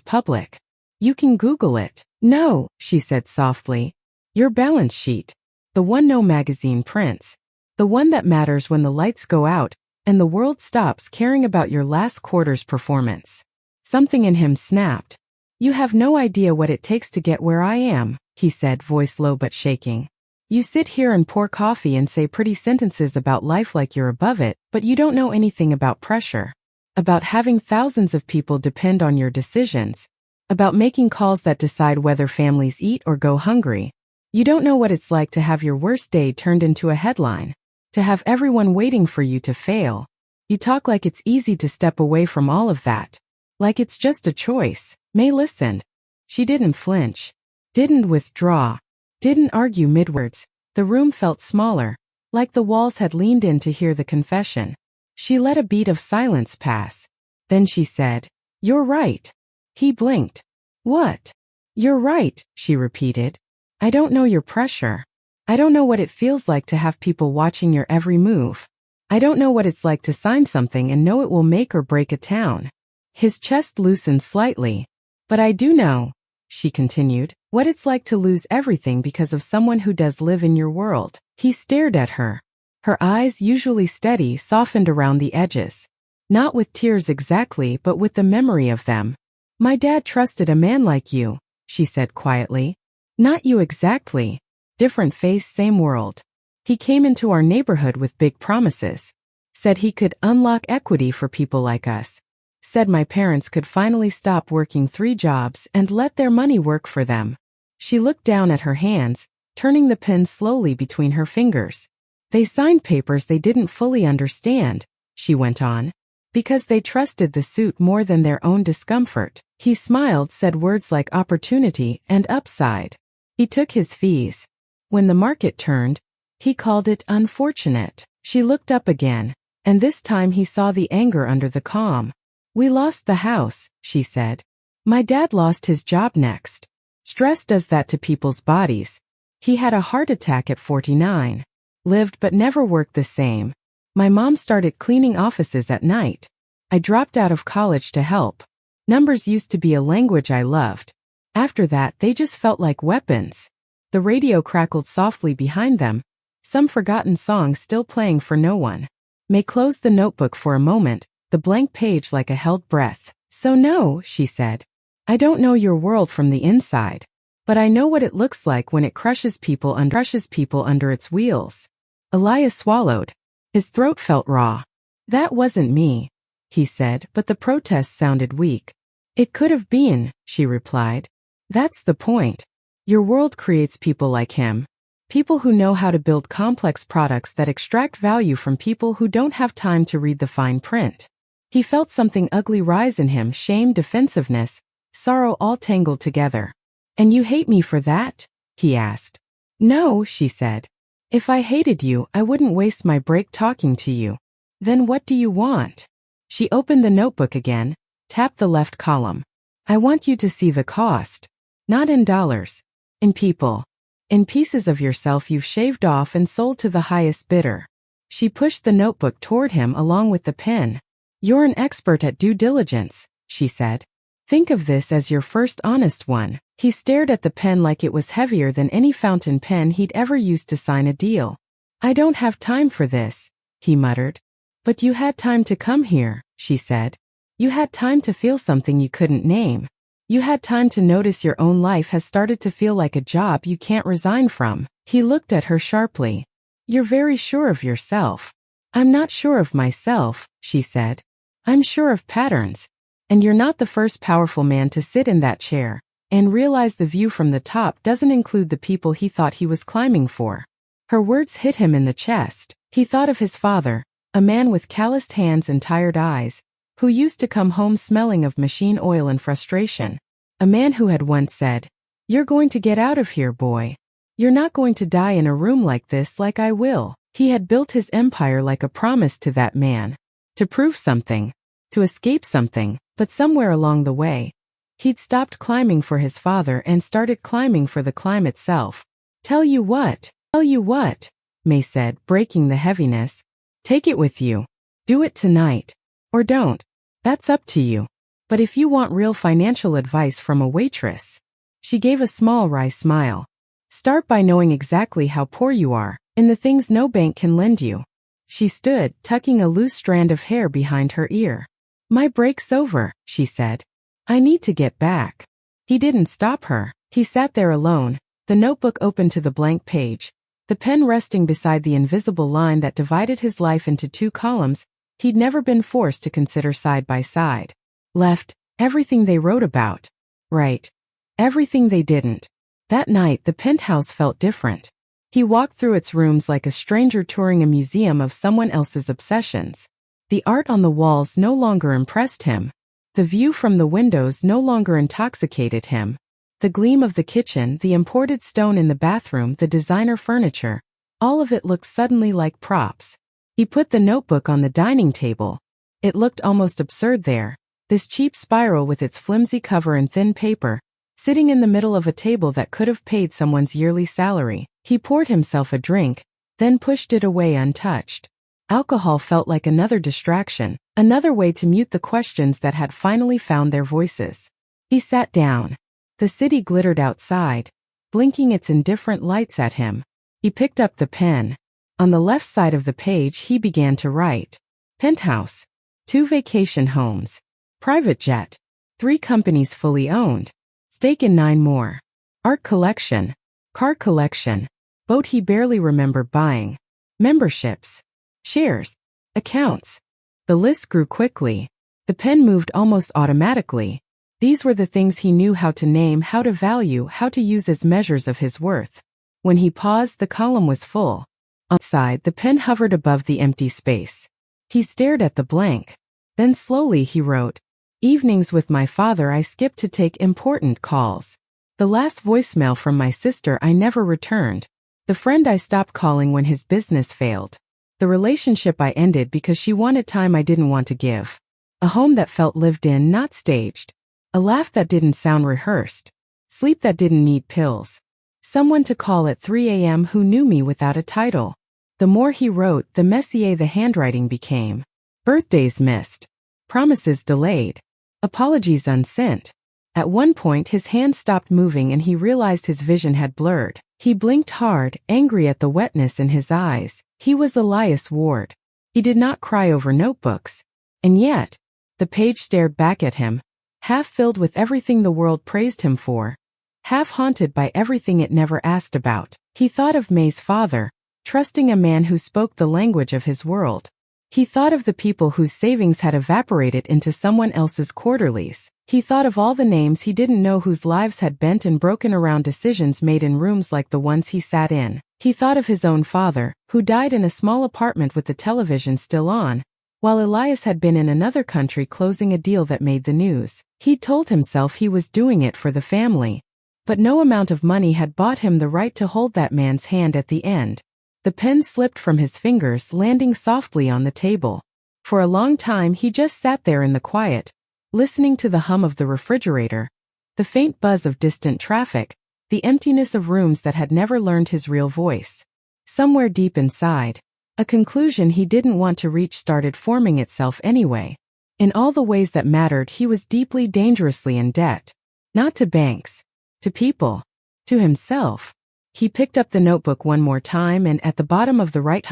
public. You can Google it." "No," she said softly. "Your balance sheet. The one no magazine prints. The one that matters when the lights go out and the world stops caring about your last quarter's performance." Something in him snapped. "You have no idea what it takes to get where I am," he said, voice low but shaking. "You sit here and pour coffee and say pretty sentences about life like you're above it, but you don't know anything about pressure. About having thousands of people depend on your decisions. About making calls that decide whether families eat or go hungry. You don't know what it's like to have your worst day turned into a headline. To have everyone waiting for you to fail. You talk like it's easy to step away from all of that. Like it's just a choice." May listened. She didn't flinch. Didn't withdraw. Didn't argue midwords. The room felt smaller, like the walls had leaned in to hear the confession. She let a beat of silence pass. Then she said, "You're right." He blinked. "What?" "You're right," she repeated. "I don't know your pressure. I don't know what it feels like to have people watching your every move. I don't know what it's like to sign something and know it will make or break a town." His chest loosened slightly. "But I do know," she continued, "what it's like to lose everything because of someone who does live in your world." He stared at her. Her eyes, usually steady, softened around the edges. Not with tears exactly, but with the memory of them. "My dad trusted a man like you," she said quietly. "Not you exactly. Different face, same world. He came into our neighborhood with big promises. Said he could unlock equity for people like us. Said my parents could finally stop working 3 jobs and let their money work for them. She looked down at her hands, turning the pen slowly between her fingers. They signed papers they didn't fully understand, she went on, because they trusted the suit more than their own discomfort. He smiled, said words like opportunity and upside. He took his fees. When the market turned, he called it unfortunate. She looked up again, and this time he saw the anger under the calm. We lost the house, she said. My dad lost his job next. Stress does that to people's bodies. He had a heart attack at 49. Lived but never worked the same. My mom started cleaning offices at night. I dropped out of college to help. Numbers used to be a language I loved. After that, they just felt like weapons. The radio crackled softly behind them, some forgotten song still playing for no one. May closed the notebook for a moment, the blank page like a held breath. So no, she said. I don't know your world from the inside. But I know what it looks like when it crushes people under its wheels. Elias swallowed. His throat felt raw. That wasn't me, he said, but the protest sounded weak. It could have been, she replied. That's the point. Your world creates people like him. People who know how to build complex products that extract value from people who don't have time to read the fine print. He felt something ugly rise in him, shame, defensiveness, sorrow all tangled together. And you hate me for that? He asked. No, she said. If I hated you, I wouldn't waste my break talking to you. Then what do you want? She opened the notebook again, tapped the left column. I want you to see the cost. Not in dollars. In people. In pieces of yourself you've shaved off and sold to the highest bidder. She pushed the notebook toward him along with the pen. You're an expert at due diligence, she said. Think of this as your first honest one. He stared at the pen like it was heavier than any fountain pen he'd ever used to sign a deal. I don't have time for this, he muttered. But you had time to come here, she said. You had time to feel something you couldn't name. You had time to notice your own life has started to feel like a job you can't resign from. He looked at her sharply. You're very sure of yourself. I'm not sure of myself, she said. I'm sure of patterns. And you're not the first powerful man to sit in that chair and realize the view from the top doesn't include the people he thought he was climbing for. Her words hit him in the chest. He thought of his father, a man with calloused hands and tired eyes, who used to come home smelling of machine oil and frustration. A man who had once said, You're going to get out of here, boy. You're not going to die in a room like this like I will. He had built his empire like a promise to that man. To prove something. To escape something. But somewhere along the way, he'd stopped climbing for his father and started climbing for the climb itself. Tell you what, May said, breaking the heaviness. Take it with you. Do it tonight. Or don't. That's up to you. But if you want real financial advice from a waitress. She gave a small wry smile. Start by knowing exactly how poor you are, in the things no bank can lend you. She stood, tucking a loose strand of hair behind her ear. My break's over, she said. I need to get back. He didn't stop her. He sat there alone, the notebook open to the blank page, the pen resting beside the invisible line that divided his life into 2 columns he'd never been forced to consider side by side. Left, everything they wrote about. Right. Everything they didn't. That night the penthouse felt different. He walked through its rooms like a stranger touring a museum of someone else's obsessions. The art on the walls no longer impressed him. The view from the windows no longer intoxicated him. The gleam of the kitchen, the imported stone in the bathroom, the designer furniture, all of it looked suddenly like props. He put the notebook on the dining table. It looked almost absurd there, this cheap spiral with its flimsy cover and thin paper, sitting in the middle of a table that could have paid someone's yearly salary. He poured himself a drink, then pushed it away untouched. Alcohol felt like another distraction, another way to mute the questions that had finally found their voices. He sat down. The city glittered outside, blinking its indifferent lights at him. He picked up the pen. On the left side of the page he began to write. Penthouse. 2 vacation homes. Private jet. 3 companies fully owned. Stake in 9 more. Art collection. Car collection. Boat he barely remembered buying. Memberships. Shares. Accounts. The list grew quickly. The pen moved almost automatically. These were the things he knew how to name, how to value, how to use as measures of his worth. When he paused, the column was full. On the side, the pen hovered above the empty space. He stared at the blank. Then slowly he wrote, "Evenings with my father I skipped to take important calls. The last voicemail from my sister I never returned. The friend I stopped calling when his business failed. The relationship I ended because she wanted time I didn't want to give. A home that felt lived in, not staged. A laugh that didn't sound rehearsed. Sleep that didn't need pills. Someone to call at 3 a.m. who knew me without a title." The more he wrote, the messier the handwriting became. Birthdays missed. Promises delayed. Apologies unsent. At one point his hand stopped moving and he realized his vision had blurred. He blinked hard, angry at the wetness in his eyes. He was Elias Ward. He did not cry over notebooks. And yet, the page stared back at him, half filled with everything the world praised him for, half haunted by everything it never asked about. He thought of May's father, trusting a man who spoke the language of his world. He thought of the people whose savings had evaporated into someone else's quarterlies. He thought of all the names he didn't know whose lives had bent and broken around decisions made in rooms like the ones he sat in. He thought of his own father, who died in a small apartment with the television still on, while Elias had been in another country closing a deal that made the news. He told himself he was doing it for the family. But no amount of money had bought him the right to hold that man's hand at the end. The pen slipped from his fingers, landing softly on the table. For a long time he just sat there in the quiet, listening to the hum of the refrigerator, the faint buzz of distant traffic, the emptiness of rooms that had never learned his real voice. Somewhere deep inside, a conclusion he didn't want to reach started forming itself anyway. In all the ways that mattered, he was deeply, dangerously in debt. Not to banks, to people, to himself. He picked up the notebook one more time and at the bottom of the right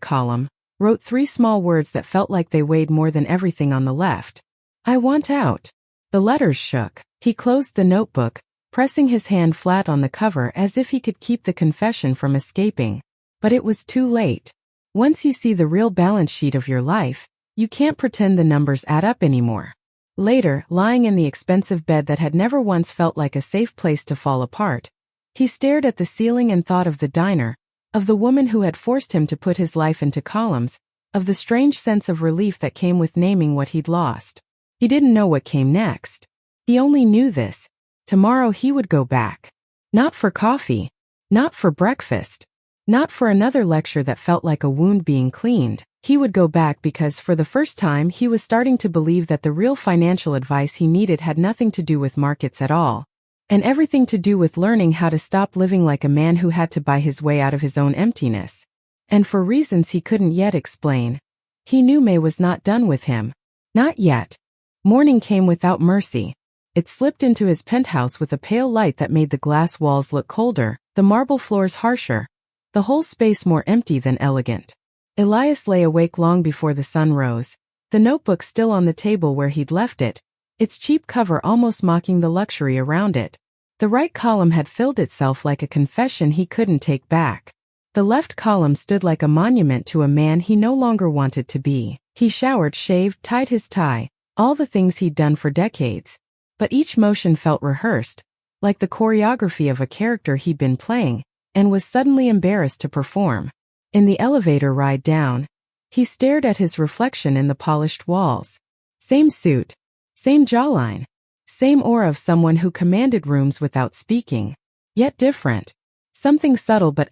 column, wrote 3 small words that felt like they weighed more than everything on the left. "I want out." The letters shook. He closed the notebook, pressing his hand flat on the cover as if he could keep the confession from escaping. But it was too late. Once you see the real balance sheet of your life, you can't pretend the numbers add up anymore. Later, lying in the expensive bed that had never once felt like a safe place to fall apart, he stared at the ceiling and thought of the diner, of the woman who had forced him to put his life into columns, of the strange sense of relief that came with naming what he'd lost. He didn't know what came next. He only knew this. Tomorrow he would go back. Not for coffee. Not for breakfast. Not for another lecture that felt like a wound being cleaned. He would go back because for the first time he was starting to believe that the real financial advice he needed had nothing to do with markets at all, and everything to do with learning how to stop living like a man who had to buy his way out of his own emptiness. And for reasons he couldn't yet explain, he knew May was not done with him. Not yet. Morning came without mercy. It slipped into his penthouse with a pale light that made the glass walls look colder, the marble floors harsher, the whole space more empty than elegant. Elias lay awake long before the sun rose, the notebook still on the table where he'd left it, its cheap cover almost mocking the luxury around it. The right column had filled itself like a confession he couldn't take back. The left column stood like a monument to a man he no longer wanted to be. He showered, shaved, tied his tie, all the things he'd done for decades. But each motion felt rehearsed, like the choreography of a character he'd been playing, and was suddenly embarrassed to perform. In the elevator ride down, he stared at his reflection in the polished walls. Same suit. Same jawline. Same aura of someone who commanded rooms without speaking. Yet different. Something subtle but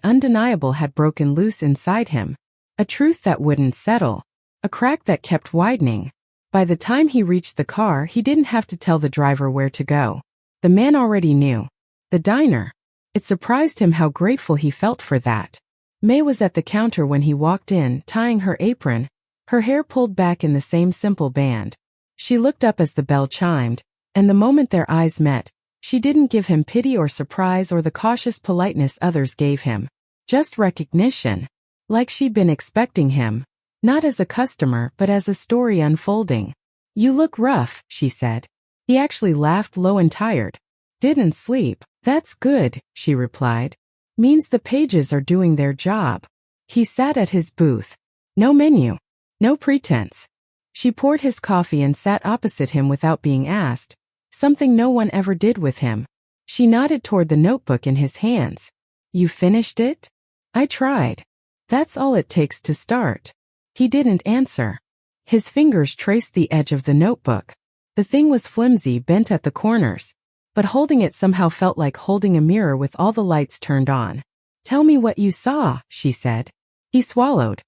undeniable had broken loose inside him. A truth that wouldn't settle. A crack that kept widening. By the time he reached the car, he didn't have to tell the driver where to go. The man already knew. The diner. It surprised him how grateful he felt for that. May was at the counter when he walked in, tying her apron, her hair pulled back in the same simple band. She looked up as the bell chimed, and the moment their eyes met, she didn't give him pity or surprise or the cautious politeness others gave him. Just recognition. Like she'd been expecting him. Not as a customer, but as a story unfolding. "You look rough," she said. He actually laughed low and tired. "Didn't sleep." "That's good," she replied. "Means the pages are doing their job." He sat at his booth. No menu. No pretense. She poured his coffee and sat opposite him without being asked, something no one ever did with him. She nodded toward the notebook in his hands. You finished it? I tried. That's all it takes to start. He didn't answer. His fingers traced the edge of the notebook. The thing was flimsy, bent at the corners, but holding it somehow felt like holding a mirror with all the lights turned on. Tell me what you saw, she said. He swallowed.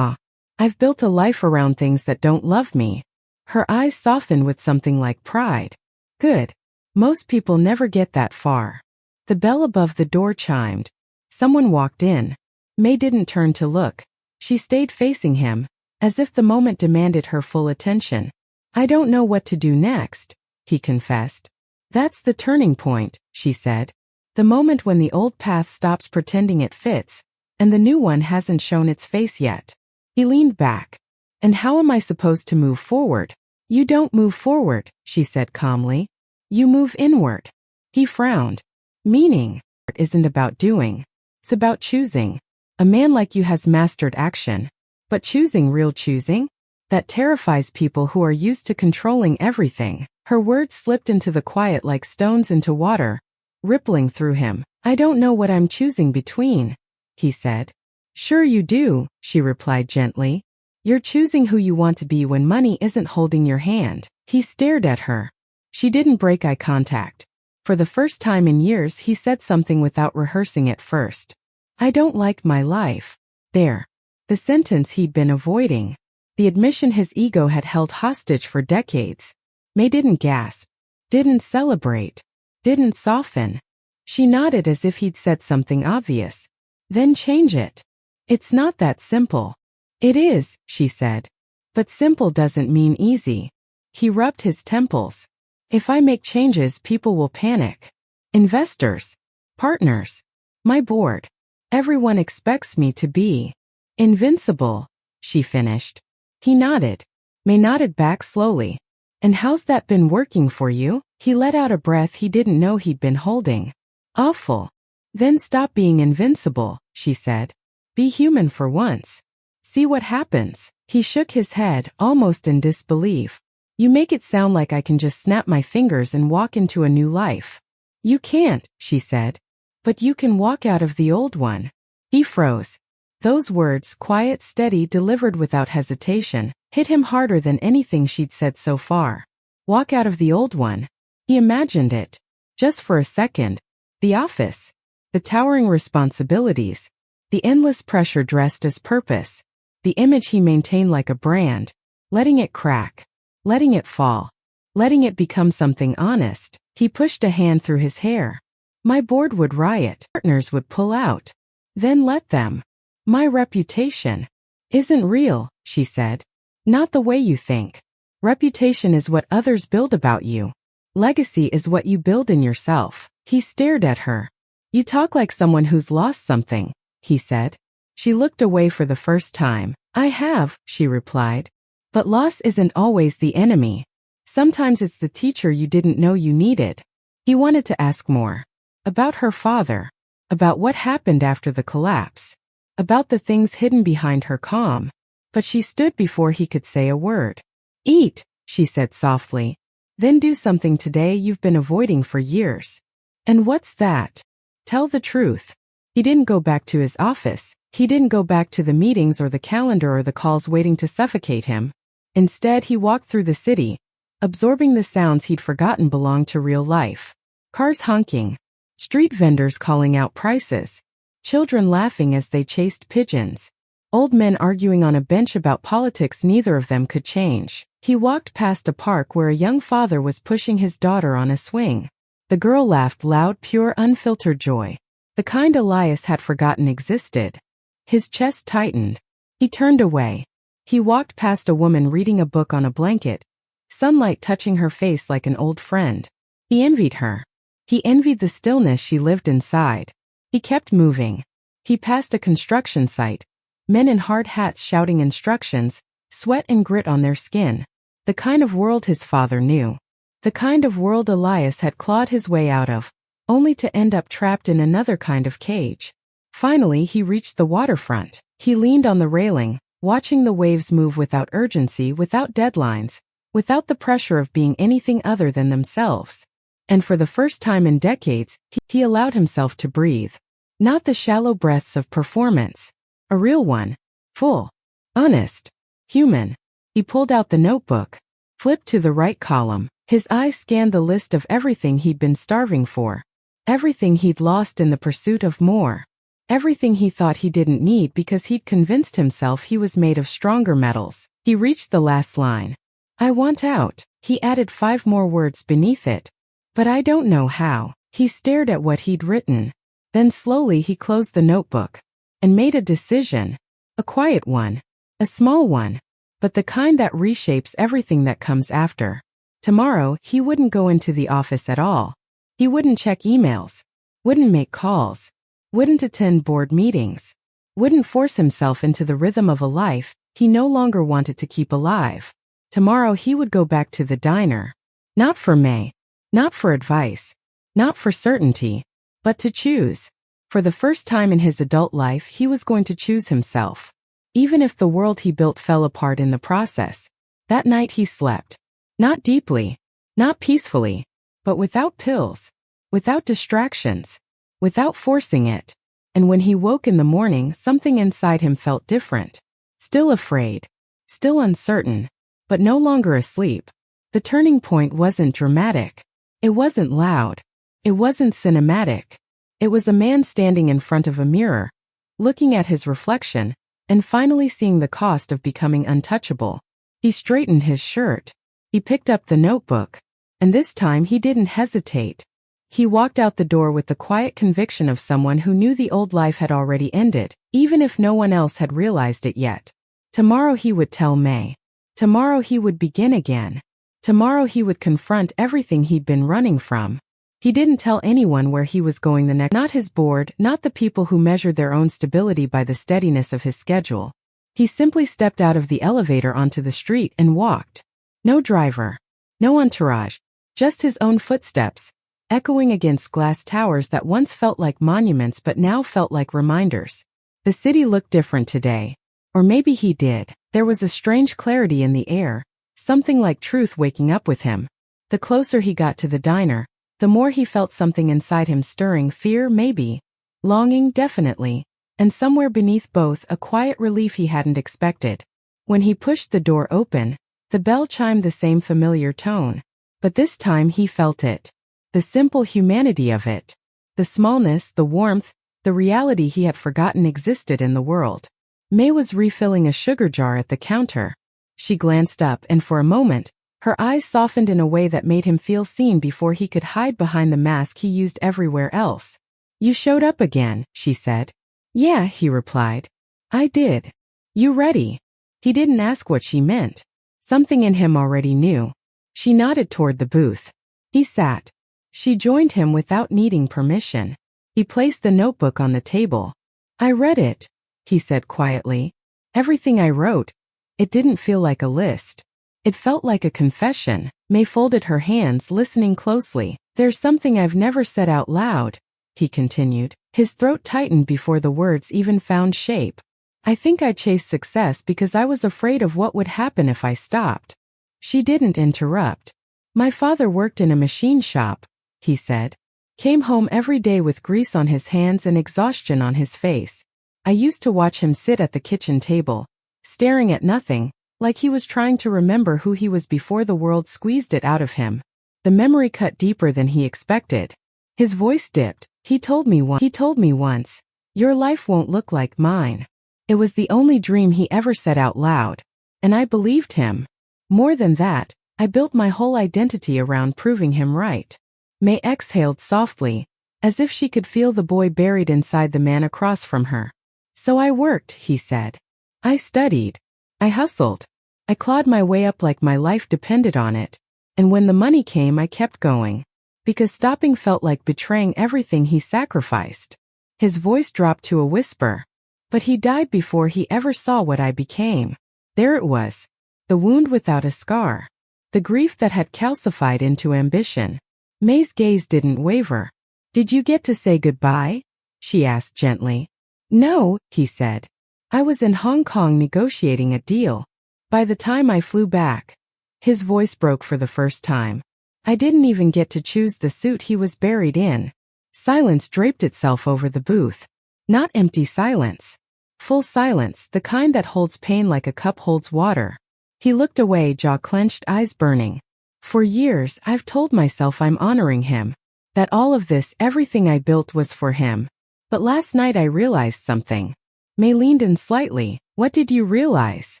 I've built a life around things that don't love me. Her eyes softened with something like pride. Good. Most people never get that far. The bell above the door chimed. Someone walked in. May didn't turn to look. She stayed facing him, as if the moment demanded her full attention. I don't know what to do next, he confessed. That's the turning point, she said. The moment when the old path stops pretending it fits, and the new one hasn't shown its face yet. He leaned back. And how am I supposed to move forward? You don't move forward, she said calmly. You move inward. He frowned. Meaning, it isn't about doing. It's about choosing. A man like you has mastered action. But choosing, real choosing? That terrifies people who are used to controlling everything. Her words slipped into the quiet like stones into water, rippling through him. I don't know what I'm choosing between, he said. Sure you do, she replied gently. You're choosing who you want to be when money isn't holding your hand. He stared at her. She didn't break eye contact. For the first time in years he said something without rehearsing at first. I don't like my life. There. The sentence he'd been avoiding. The admission his ego had held hostage for decades. May didn't gasp. Didn't celebrate. Didn't soften. She nodded as if he'd said something obvious. Then change it. It's not that simple. It is, she said. But simple doesn't mean easy. He rubbed his temples. If I make changes, people will panic. Investors. Partners. My board. Everyone expects me to be invincible, she finished. He nodded. May nodded back slowly. And how's that been working for you? He let out a breath he didn't know he'd been holding. Awful. Then stop being invincible, she said. Be human for once. See what happens. He shook his head, almost in disbelief. You make it sound like I can just snap my fingers and walk into a new life. You can't, she said. But you can walk out of the old one. He froze. Those words, quiet, steady, delivered without hesitation, hit him harder than anything she'd said so far. Walk out of the old one. He imagined it. Just for a second. The office. The towering responsibilities. The endless pressure dressed as purpose. The image he maintained like a brand. Letting it crack. Letting it fall. Letting it become something honest. He pushed a hand through his hair. My board would riot. Partners would pull out. Then let them. My reputation isn't real, she said. Not the way you think. Reputation is what others build about you. Legacy is what you build in yourself. He stared at her. You talk like someone who's lost something, he said. She looked away for the first time. I have, she replied. But loss isn't always the enemy. Sometimes it's the teacher you didn't know you needed. He wanted to ask more. About her father. About what happened after the collapse. About the things hidden behind her calm. But she stood before he could say a word. Eat, she said softly. Then do something today you've been avoiding for years. And what's that? Tell the truth. He didn't go back to his office. He didn't go back to the meetings or the calendar or the calls waiting to suffocate him. Instead, he walked through the city, absorbing the sounds he'd forgotten belonged to real life. Cars honking. Street vendors calling out prices. Children laughing as they chased pigeons. Old men arguing on a bench about politics neither of them could change. He walked past a park where a young father was pushing his daughter on a swing. The girl laughed loud, pure, unfiltered joy. The kind Elias had forgotten existed. His chest tightened. He turned away. He walked past a woman reading a book on a blanket, sunlight touching her face like an old friend. He envied her. He envied the stillness she lived inside. He kept moving. He passed a construction site. Men in hard hats shouting instructions, sweat and grit on their skin. The kind of world his father knew. The kind of world Elias had clawed his way out of, only to end up trapped in another kind of cage. Finally, he reached the waterfront. He leaned on the railing, watching the waves move without urgency, without deadlines, without the pressure of being anything other than themselves. And for the first time in decades, he allowed himself to breathe. Not the shallow breaths of performance. A real one. Full. Honest. Human. He pulled out the notebook, flipped to the right column. His eyes scanned the list of everything he'd been starving for. Everything he'd lost in the pursuit of more. Everything he thought he didn't need because he'd convinced himself he was made of stronger metals. He reached the last line. I want out. He added 5 more words beneath it. But I don't know how. He stared at what he'd written. Then slowly he closed the notebook and made a decision. A quiet one. A small one. But the kind that reshapes everything that comes after. Tomorrow, he wouldn't go into the office at all. He wouldn't check emails. Wouldn't make calls. Wouldn't attend board meetings. Wouldn't force himself into the rhythm of a life he no longer wanted to keep alive. Tomorrow he would go back to the diner. Not for May. Not for advice. Not for certainty. But to choose. For the first time in his adult life, he was going to choose himself. Even if the world he built fell apart in the process. That night he slept. Not deeply. Not peacefully. But without pills. Without distractions. Without forcing it. And when he woke in the morning, something inside him felt different. Still afraid. Still uncertain. But no longer asleep. The turning point wasn't dramatic. It wasn't loud. It wasn't cinematic. It was a man standing in front of a mirror, looking at his reflection, and finally seeing the cost of becoming untouchable. He straightened his shirt. He picked up the notebook. And this time he didn't hesitate. He walked out the door with the quiet conviction of someone who knew the old life had already ended, even if no one else had realized it yet. Tomorrow he would tell May. Tomorrow he would begin again. Tomorrow he would confront everything he'd been running from. He didn't tell anyone where he was going the next. Not his board, not the people who measured their own stability by the steadiness of his schedule. He simply stepped out of the elevator onto the street and walked. No driver. No entourage. Just his own footsteps, echoing against glass towers that once felt like monuments but now felt like reminders. The city looked different today. Or maybe he did. There was a strange clarity in the air, something like truth waking up with him. The closer he got to the diner, the more he felt something inside him stirring, fear maybe, longing definitely, and somewhere beneath both a quiet relief he hadn't expected. When he pushed the door open, the bell chimed the same familiar tone. But this time he felt it. The simple humanity of it. The smallness, the warmth, the reality he had forgotten existed in the world. May was refilling a sugar jar at the counter. She glanced up and for a moment, her eyes softened in a way that made him feel seen before he could hide behind the mask he used everywhere else. You showed up again, she said. Yeah, he replied. I did. You ready? He didn't ask what she meant. Something in him already knew. She nodded toward the booth. He sat. She joined him without needing permission. He placed the notebook on the table. I read it, he said quietly. Everything I wrote. It didn't feel like a list. It felt like a confession. May folded her hands, listening closely. There's something I've never said out loud, he continued. His throat tightened before the words even found shape. I think I chased success because I was afraid of what would happen if I stopped. She didn't interrupt. My father worked in a machine shop, he said. Came home every day with grease on his hands and exhaustion on his face. I used to watch him sit at the kitchen table, staring at nothing, like he was trying to remember who he was before the world squeezed it out of him. The memory cut deeper than he expected. His voice dipped. He told me once, your life won't look like mine. It was the only dream he ever said out loud. And I believed him. More than that, I built my whole identity around proving him right. May exhaled softly, as if she could feel the boy buried inside the man across from her. So I worked, he said. I studied. I hustled. I clawed my way up like my life depended on it. And when the money came, I kept going. Because stopping felt like betraying everything he sacrificed. His voice dropped to a whisper. But he died before he ever saw what I became. There it was. The wound without a scar. The grief that had calcified into ambition. May's gaze didn't waver. Did you get to say goodbye? She asked gently. No, he said. I was in Hong Kong negotiating a deal. By the time I flew back, his voice broke for the first time. I didn't even get to choose the suit he was buried in. Silence draped itself over the booth. Not empty silence. Full silence, the kind that holds pain like a cup holds water. He looked away, jaw clenched, eyes burning. For years, I've told myself I'm honoring him. That all of this, everything I built was for him. But last night I realized something. May leaned in slightly. What did you realize?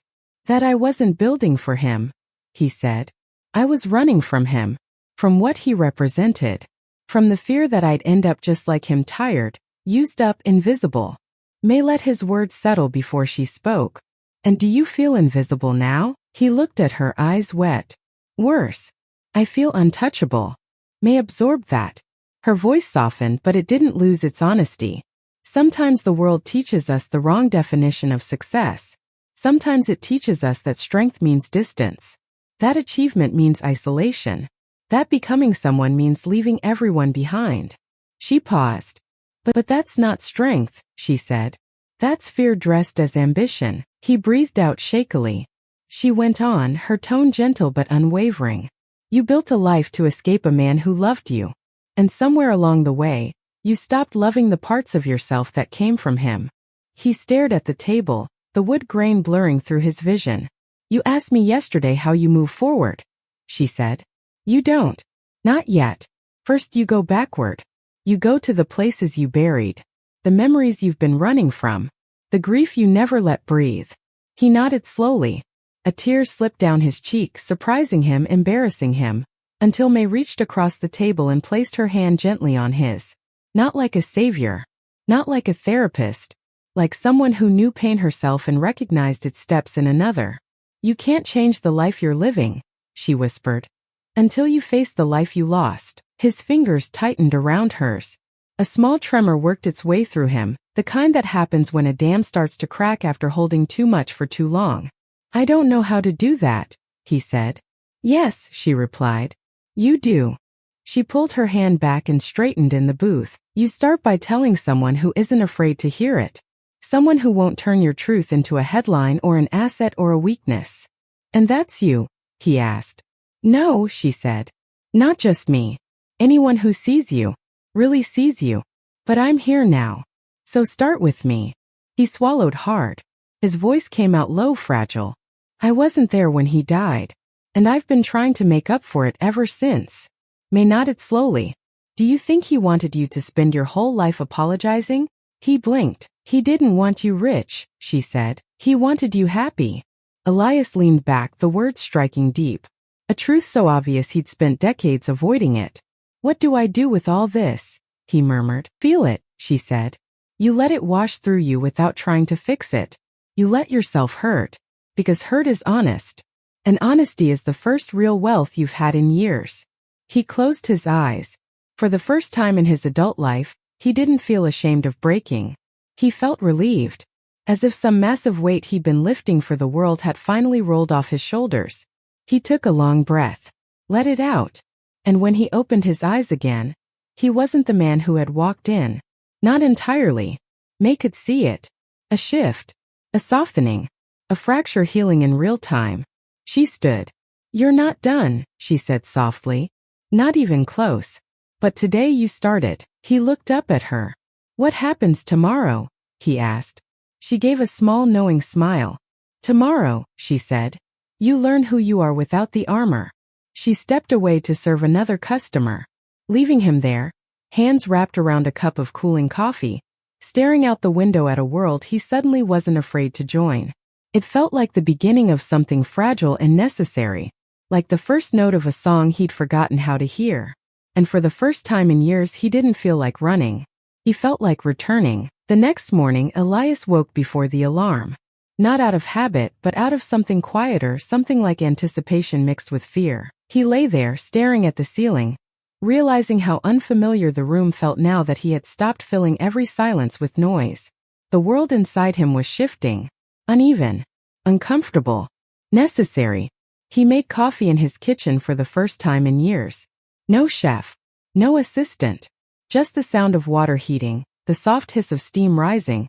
That I wasn't building for him, he said. I was running from him. From what he represented. From the fear that I'd end up just like him, tired, used up, invisible. May let his words settle before she spoke. And do you feel invisible now? He looked at her, eyes wet. Worse. I feel untouchable. May absorbed that. Her voice softened, but it didn't lose its honesty. Sometimes the world teaches us the wrong definition of success. Sometimes it teaches us that strength means distance. That achievement means isolation. That becoming someone means leaving everyone behind. She paused. But that's not strength, she said. That's fear dressed as ambition. He breathed out shakily. She went on, her tone gentle but unwavering. You built a life to escape a man who loved you. And somewhere along the way, you stopped loving the parts of yourself that came from him. He stared at the table, the wood grain blurring through his vision. You asked me yesterday how you move forward, she said. You don't. Not yet. First you go backward. You go to the places you buried. The memories you've been running from. The grief you never let breathe. He nodded slowly. A tear slipped down his cheek, surprising him, embarrassing him, until May reached across the table and placed her hand gently on his. Not like a savior. Not like a therapist. Like someone who knew pain herself and recognized its steps in another. You can't change the life you're living, she whispered. Until you face the life you lost. His fingers tightened around hers. A small tremor worked its way through him, the kind that happens when a dam starts to crack after holding too much for too long. I don't know how to do that, he said. Yes, she replied. You do. She pulled her hand back and straightened in the booth. You start by telling someone who isn't afraid to hear it. Someone who won't turn your truth into a headline or an asset or a weakness. And that's you, he asked. No, she said. Not just me. Anyone who sees you. Really sees you. But I'm here now. So start with me. He swallowed hard. His voice came out low, fragile. I wasn't there when he died. And I've been trying to make up for it ever since. May nodded slowly. Do you think he wanted you to spend your whole life apologizing? He blinked. He didn't want you rich, she said. He wanted you happy. Elias leaned back, the words striking deep. A truth so obvious he'd spent decades avoiding it. What do I do with all this? He murmured. Feel it, she said. You let it wash through you without trying to fix it. You let yourself hurt. Because hurt is honest. And honesty is the first real wealth you've had in years. He closed his eyes. For the first time in his adult life, he didn't feel ashamed of breaking. He felt relieved. As if some massive weight he'd been lifting for the world had finally rolled off his shoulders. He took a long breath. Let it out. And when he opened his eyes again, he wasn't the man who had walked in. Not entirely. May could see it. A shift. A softening. A fracture healing in real time. She stood. You're not done, she said softly. Not even close. But today you started. He looked up at her. What happens tomorrow? He asked. She gave a small knowing smile. Tomorrow, she said. You learn who you are without the armor. She stepped away to serve another customer. Leaving him there, hands wrapped around a cup of cooling coffee, staring out the window at a world he suddenly wasn't afraid to join. It felt like the beginning of something fragile and necessary, like the first note of a song he'd forgotten how to hear. And for the first time in years he didn't feel like running. He felt like returning. The next morning Elias woke before the alarm. Not out of habit, but out of something quieter, something like anticipation mixed with fear. He lay there, staring at the ceiling, realizing how unfamiliar the room felt now that he had stopped filling every silence with noise. The world inside him was shifting. Uneven. Uncomfortable. Necessary. He made coffee in his kitchen for the first time in years. No chef. No assistant. Just the sound of water heating, the soft hiss of steam rising,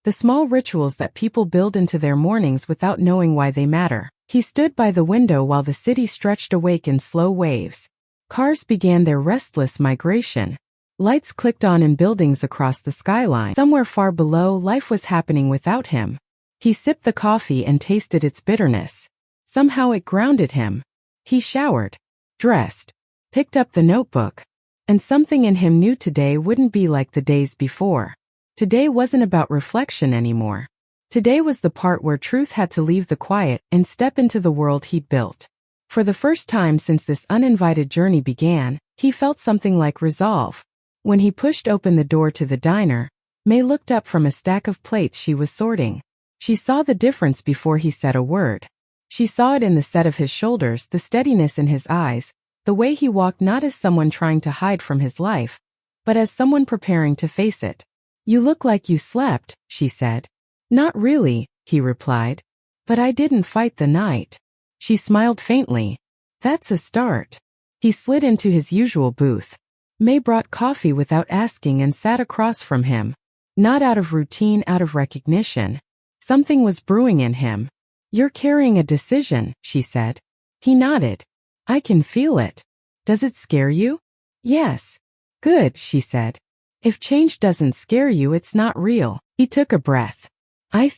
The small rituals that people build into their mornings without knowing why they matter. He stood by the window while the city stretched awake in slow waves. Cars began their restless migration. Lights clicked on in buildings across the skyline. Somewhere far below, life was happening without him. He sipped the coffee and tasted its bitterness. Somehow it grounded him. He showered, dressed, picked up the notebook. And something in him knew today wouldn't be like the days before. Today wasn't about reflection anymore. Today was the part where truth had to leave the quiet and step into the world he'd built. For the first time since this uninvited journey began, he felt something like resolve. When he pushed open the door to the diner, May looked up from a stack of plates she was sorting. She saw the difference before he said a word. She saw it in the set of his shoulders, the steadiness in his eyes, the way he walked not as someone trying to hide from his life, but as someone preparing to face it. "You look like you slept," she said. "Not really," he replied. "But I didn't fight the night." She smiled faintly. "That's a start." He slid into his usual booth. May brought coffee without asking and sat across from him. Not out of routine, out of recognition. Something was brewing in him. "You're carrying a decision," she said. He nodded. "I can feel it." "Does it scare you?" "Yes." "Good," she said. "If change doesn't scare you, it's not real." He took a breath. I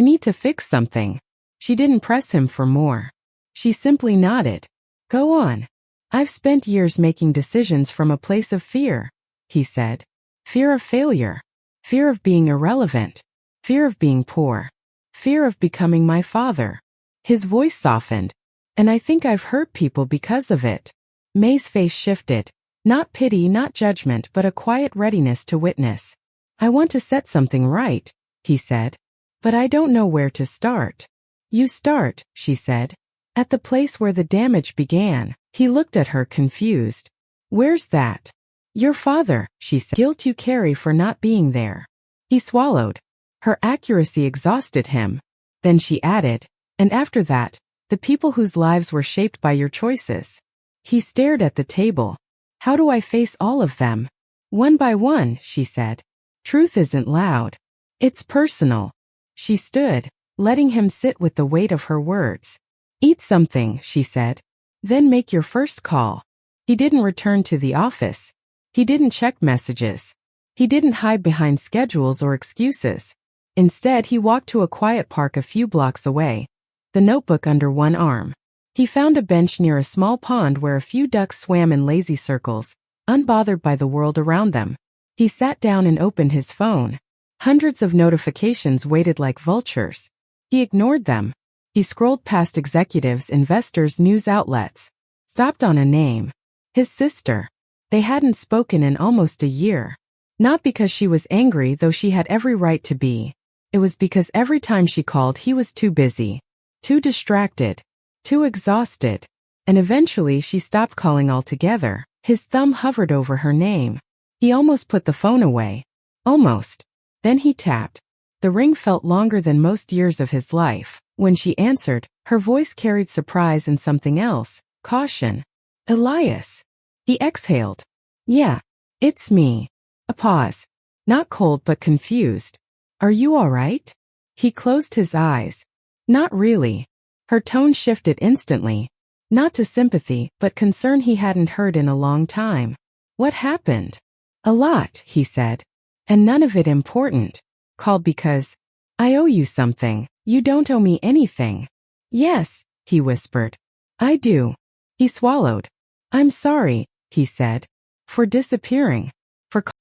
need to fix something." She didn't press him for more. She simply nodded. "Go on." "I've spent years making decisions from a place of fear," he said. "Fear of failure. Fear of being irrelevant. Fear of being poor. Fear of becoming my father." His voice softened. "And I think I've hurt people because of it." May's face shifted. Not pity, not judgment, but a quiet readiness to witness. "I want to set something right," he said. "But I don't know where to start." "You start," she said, "at the place where the damage began." He looked at her confused. "Where's that?" "Your father," she said. "Guilt you carry for not being there." He swallowed. Her accuracy exhausted him. Then she added, "And after that, the people whose lives were shaped by your choices." He stared at the table. "How do I face all of them?" "One by one," she said. "Truth isn't loud. It's personal." She stood, letting him sit with the weight of her words. "Eat something," she said. "Then make your first call." He didn't return to the office. He didn't check messages. He didn't hide behind schedules or excuses. Instead, he walked to a quiet park a few blocks away, the notebook under one arm. He found a bench near a small pond where a few ducks swam in lazy circles, unbothered by the world around them. He sat down and opened his phone. Hundreds of notifications waited like vultures. He ignored them. He scrolled past executives, investors, news outlets. Stopped on a name. His sister. They hadn't spoken in almost a year. Not because she was angry, though she had every right to be. It was because every time she called, he was too busy, too distracted, too exhausted. And eventually she stopped calling altogether. His thumb hovered over her name. He almost put the phone away. Almost. Then he tapped. The ring felt longer than most years of his life. When she answered, her voice carried surprise and something else, caution. "Elias." He exhaled. "Yeah, it's me." A pause. Not cold but confused. "Are you all right?" He closed his eyes. "Not really." Her tone shifted instantly. Not to sympathy, but concern he hadn't heard in a long time. "What happened?" "A lot," he said. "And none of it important. Called because I owe you something." "You don't owe me anything." "Yes," he whispered. "I do." He swallowed. "I'm sorry," he said. "For disappearing.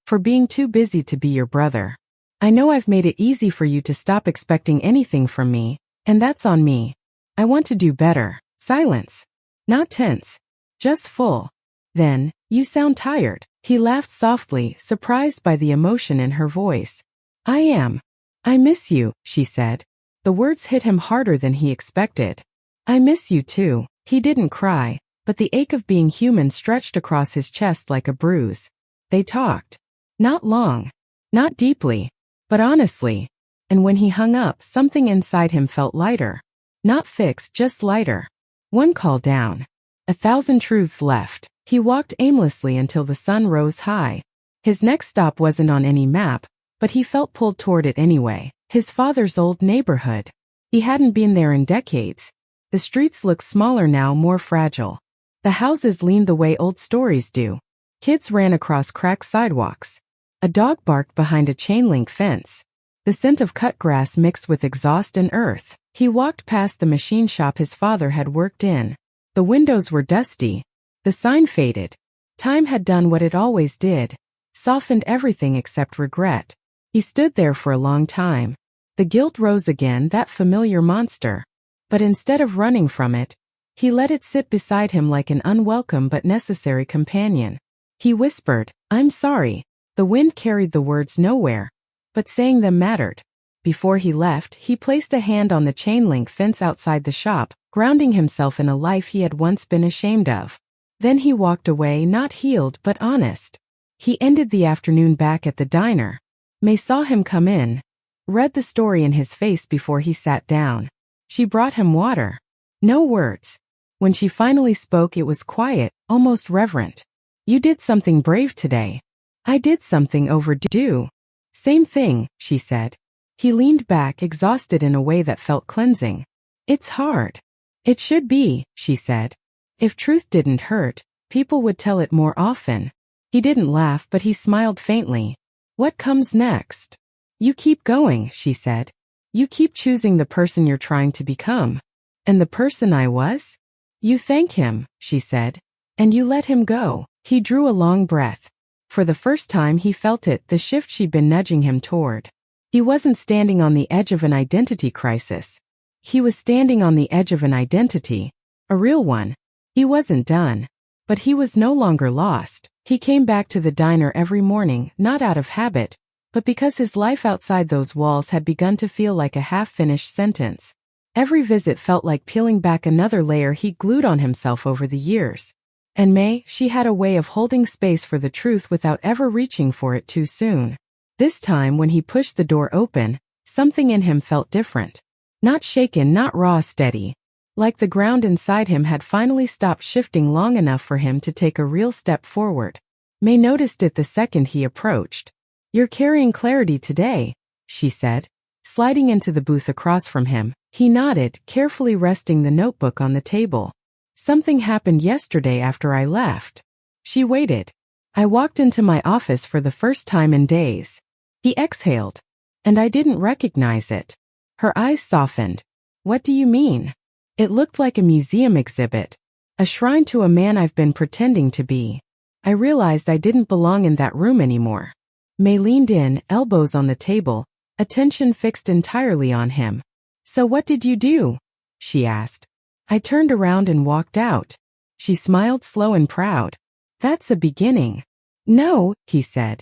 For being too busy to be your brother. I know I've made it easy for you to stop expecting anything from me, and that's on me. I want to do better." Silence. Not tense. Just full. Then, "You sound tired." He laughed softly, surprised by the emotion in her voice. "I am. I miss you," she said. The words hit him harder than he expected. "I miss you too." He didn't cry, but the ache of being human stretched across his chest like a bruise. They talked. Not long. Not deeply. But honestly. And when he hung up, something inside him felt lighter. Not fixed, just lighter. One call down. 1,000 truths left. He walked aimlessly until the sun rose high. His next stop wasn't on any map, but but he felt pulled toward it anyway. His father's old neighborhood. He hadn't been there in decades. The streets looked smaller now, more fragile. The houses leaned the way old stories do. Kids ran across cracked sidewalks. A dog barked behind a chain-link fence. The scent of cut grass mixed with exhaust and earth. He walked past the machine shop his father had worked in. The windows were dusty. The sign faded. Time had done what it always did, softened everything except regret. He stood there for a long time. The guilt rose again, that familiar monster. But instead of running from it, he let it sit beside him like an unwelcome but necessary companion. He whispered, "I'm sorry." The wind carried the words nowhere, but saying them mattered. Before he left, he placed a hand on the chain-link fence outside the shop, grounding himself in a life he had once been ashamed of. Then he walked away, not healed but honest. He ended the afternoon back at the diner. May saw him come in, read the story in his face before he sat down. She brought him water. No words. When she finally spoke, it was quiet, almost reverent. "You did something brave today." "I did something overdue." "Same thing," she said. He leaned back, exhausted in a way that felt cleansing. "It's hard." "It should be," she said. If truth didn't hurt, people would tell it more often. He didn't laugh, but he smiled faintly. "What comes next?" "You keep going," she said. "You keep choosing the person you're trying to become." "And the person I was?" "You thank him," she said. "And you let him go." He drew a long breath. For the first time he felt it, the shift she'd been nudging him toward. He wasn't standing on the edge of an identity crisis. He was standing on the edge of an identity. A real one. He wasn't done. But he was no longer lost. He came back to the diner every morning, not out of habit, but because his life outside those walls had begun to feel like a half-finished sentence. Every visit felt like peeling back another layer he'd glued on himself over the years. And May, she had a way of holding space for the truth without ever reaching for it too soon. This time, when he pushed the door open, something in him felt different. Not shaken, not raw, steady. Like the ground inside him had finally stopped shifting long enough for him to take a real step forward. May noticed it the second he approached. "You're carrying clarity today," she said, sliding into the booth across from him. He nodded, carefully resting the notebook on the table. "Something happened yesterday after I left." She waited. "I walked into my office for the first time in days." He exhaled. "And I didn't recognize it." Her eyes softened. "What do you mean?" "It looked like a museum exhibit. A shrine to a man I've been pretending to be. I realized I didn't belong in that room anymore." May leaned in, elbows on the table, attention fixed entirely on him. "So what did you do?" she asked. "I turned around and walked out." She smiled, slow and proud. "That's a beginning." "No," he said.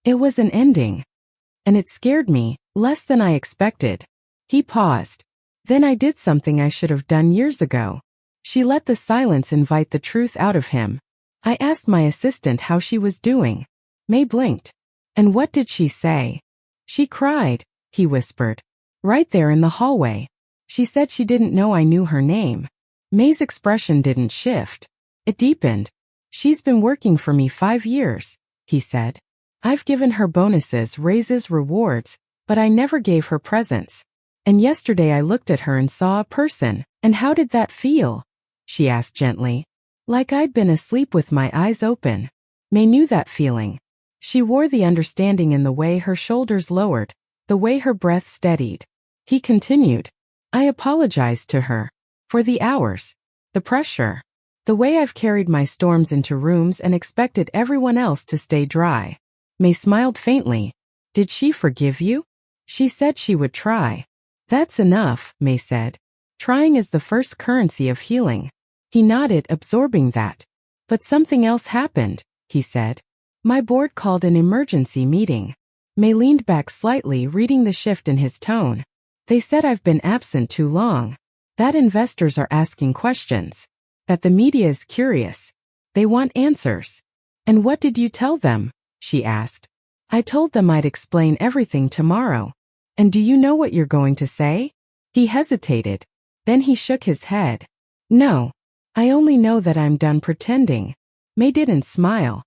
"It was an ending. And it scared me, less than I expected." He paused. "Then I did something I should have done years ago." She let the silence invite the truth out of him. "I asked my assistant how she was doing." May blinked. "And what did she say?" "She cried," he whispered. "Right there in the hallway. She said she didn't know I knew her name." May's expression didn't shift. It deepened. "She's been working for me 5 years," he said. "I've given her bonuses, raises, rewards, but I never gave her presents. And yesterday I looked at her and saw a person." "And how did that feel?" she asked gently. "Like I'd been asleep with my eyes open." May knew that feeling. She wore the understanding in the way her shoulders lowered, the way her breath steadied. He continued. "I apologized to her. For the hours. The pressure. The way I've carried my storms into rooms and expected everyone else to stay dry." May smiled faintly. "Did she forgive you?" "She said she would try." "That's enough," May said. "Trying is the first currency of healing." He nodded, absorbing that. "But something else happened," he said. "My board called an emergency meeting." May leaned back slightly, reading the shift in his tone. "They said I've been absent too long. That investors are asking questions. That the media is curious. They want answers." "And what did you tell them?" she asked. "I told them I'd explain everything tomorrow." "And do you know what you're going to say?" He hesitated. Then he shook his head. "No. I only know that I'm done pretending." May didn't smile.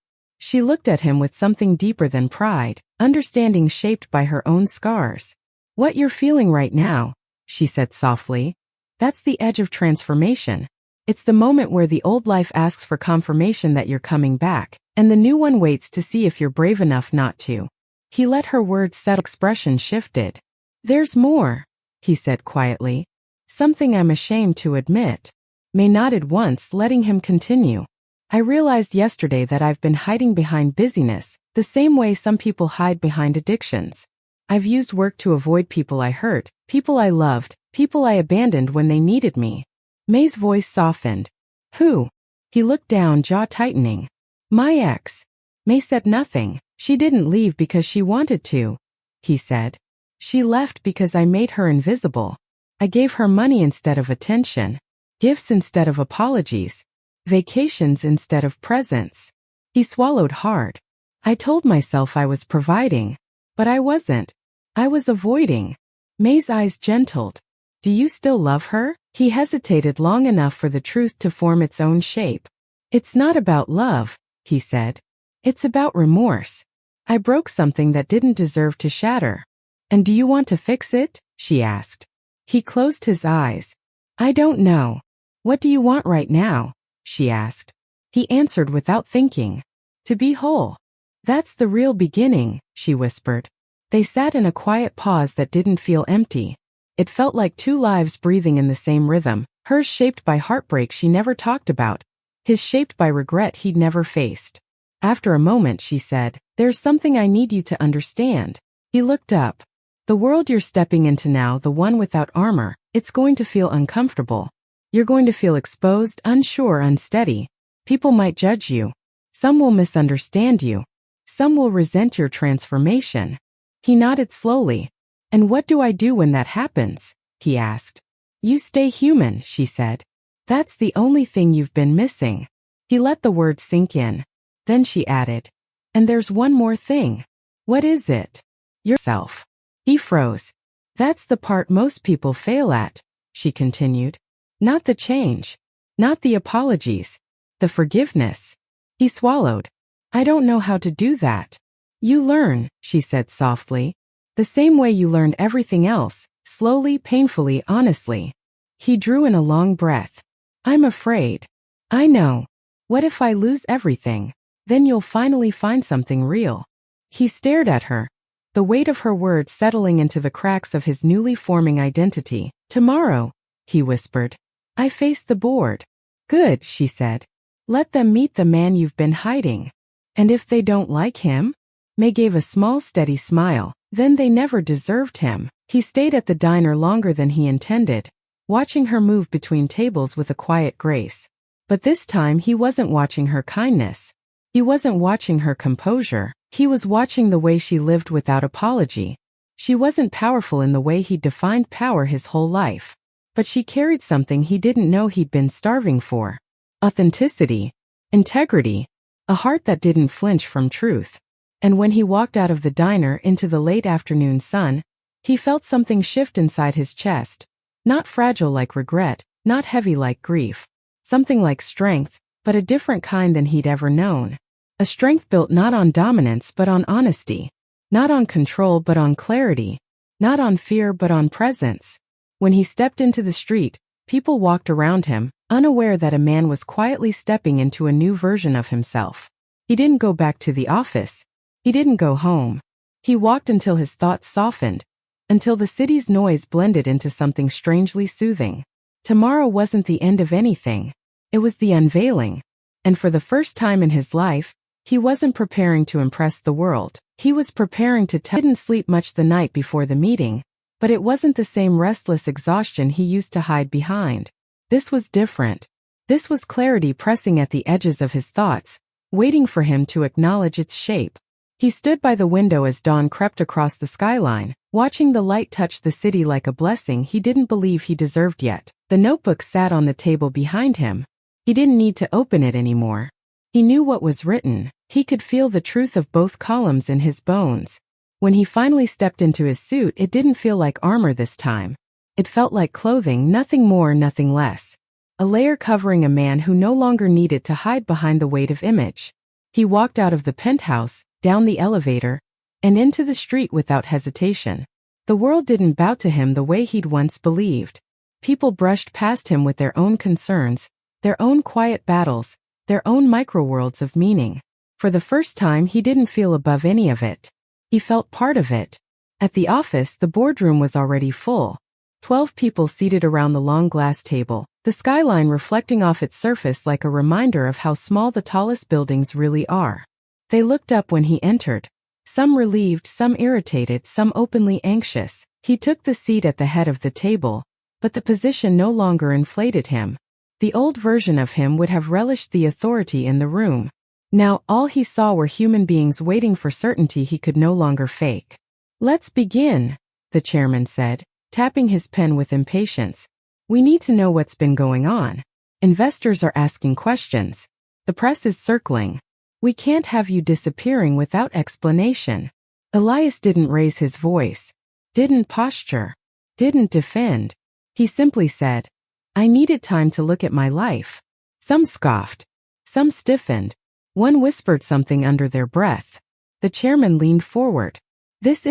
She looked at him with something deeper than pride, understanding shaped by her own scars. What you're feeling right now, she said softly. That's the edge of transformation. It's the moment where the old life asks for confirmation that you're coming back, and the new one waits to see if you're brave enough not to. He let her words settle. Expression shifted. There's more, he said quietly. Something I'm ashamed to admit. May nodded once, letting him continue. I realized yesterday that I've been hiding behind busyness, the same way some people hide behind addictions. I've used work to avoid people I hurt, people I loved, people I abandoned when they needed me. May's voice softened. Who? He looked down, jaw tightening. My ex. May said nothing. She didn't leave because she wanted to, he said. She left because I made her invisible. I gave her money instead of attention, gifts instead of apologies, vacations instead of presents. He swallowed hard. I told myself I was providing, but I wasn't. I was avoiding. May's eyes gentled. Do you still love her? He hesitated long enough for the truth to form its own shape. It's not about love, he said. It's about remorse. I broke something that didn't deserve to shatter. And do you want to fix it? She asked. He closed his eyes. I don't know. What do you want right now? She asked. He answered without thinking. To be whole. That's the real beginning, she whispered. They sat in a quiet pause that didn't feel empty. It felt like two lives breathing in the same rhythm, hers shaped by heartbreak she never talked about, his shaped by regret he'd never faced. After a moment she said, There's something I need you to understand. He looked up. The world you're stepping into now, the one without armor, it's going to feel uncomfortable. You're going to feel exposed, unsure, unsteady. People might judge you. Some will misunderstand you. Some will resent your transformation. He nodded slowly. And what do I do when that happens? He asked. You stay human, she said. That's the only thing you've been missing. He let the words sink in. Then she added, and there's one more thing. What is it? Yourself. He froze. That's the part most people fail at, she continued. Not the change. Not the apologies. The forgiveness. He swallowed. I don't know how to do that. You learn, she said softly. The same way you learned everything else, slowly, painfully, honestly. He drew in a long breath. I'm afraid. I know. What if I lose everything? Then you'll finally find something real. He stared at her, the weight of her words settling into the cracks of his newly forming identity. Tomorrow, he whispered. I face the board. Good, she said. Let them meet the man you've been hiding. And if they don't like him? May gave a small steady smile. Then they never deserved him. He stayed at the diner longer than he intended, watching her move between tables with a quiet grace. But this time he wasn't watching her kindness. He wasn't watching her composure. He was watching the way she lived without apology. She wasn't powerful in the way he'd defined power his whole life. But she carried something he didn't know he'd been starving for. Authenticity. Integrity. A heart that didn't flinch from truth. And when he walked out of the diner into the late afternoon sun, he felt something shift inside his chest. Not fragile like regret, not heavy like grief. Something like strength, but a different kind than he'd ever known. A strength built not on dominance but on honesty. Not on control but on clarity. Not on fear but on presence. When he stepped into the street, people walked around him, unaware that a man was quietly stepping into a new version of himself. He didn't go back to the office. He didn't go home. He walked until his thoughts softened, until the city's noise blended into something strangely soothing. Tomorrow wasn't the end of anything. It was the unveiling. And for the first time in his life, he wasn't preparing to impress the world. He was preparing to tell. He didn't sleep much the night before the meeting, but it wasn't the same restless exhaustion he used to hide behind. This was different. This was clarity pressing at the edges of his thoughts, waiting for him to acknowledge its shape. He stood by the window as dawn crept across the skyline, watching the light touch the city like a blessing he didn't believe he deserved yet. The notebook sat on the table behind him. He didn't need to open it anymore. He knew what was written. He could feel the truth of both columns in his bones. When he finally stepped into his suit, it didn't feel like armor this time. It felt like clothing, nothing more, nothing less. A layer covering a man who no longer needed to hide behind the weight of image. He walked out of the penthouse, down the elevator, and into the street without hesitation. The world didn't bow to him the way he'd once believed. People brushed past him with their own concerns, their own quiet battles, their own microworlds of meaning. For the first time, he didn't feel above any of it. He felt part of it. At the office, the boardroom was already full. 12 people seated around the long glass table, the skyline reflecting off its surface like a reminder of how small the tallest buildings really are. They looked up when he entered. Some relieved, some irritated, some openly anxious. He took the seat at the head of the table, but the position no longer inflated him. The old version of him would have relished the authority in the room. Now, all he saw were human beings waiting for certainty he could no longer fake. "Let's begin," the chairman said, tapping his pen with impatience. "We need to know what's been going on. Investors are asking questions. The press is circling. We can't have you disappearing without explanation." Elias didn't raise his voice, didn't posture, didn't defend. He simply said, "I needed time to look at my life." Some scoffed. Some stiffened. One whispered something under their breath. The chairman leaned forward. This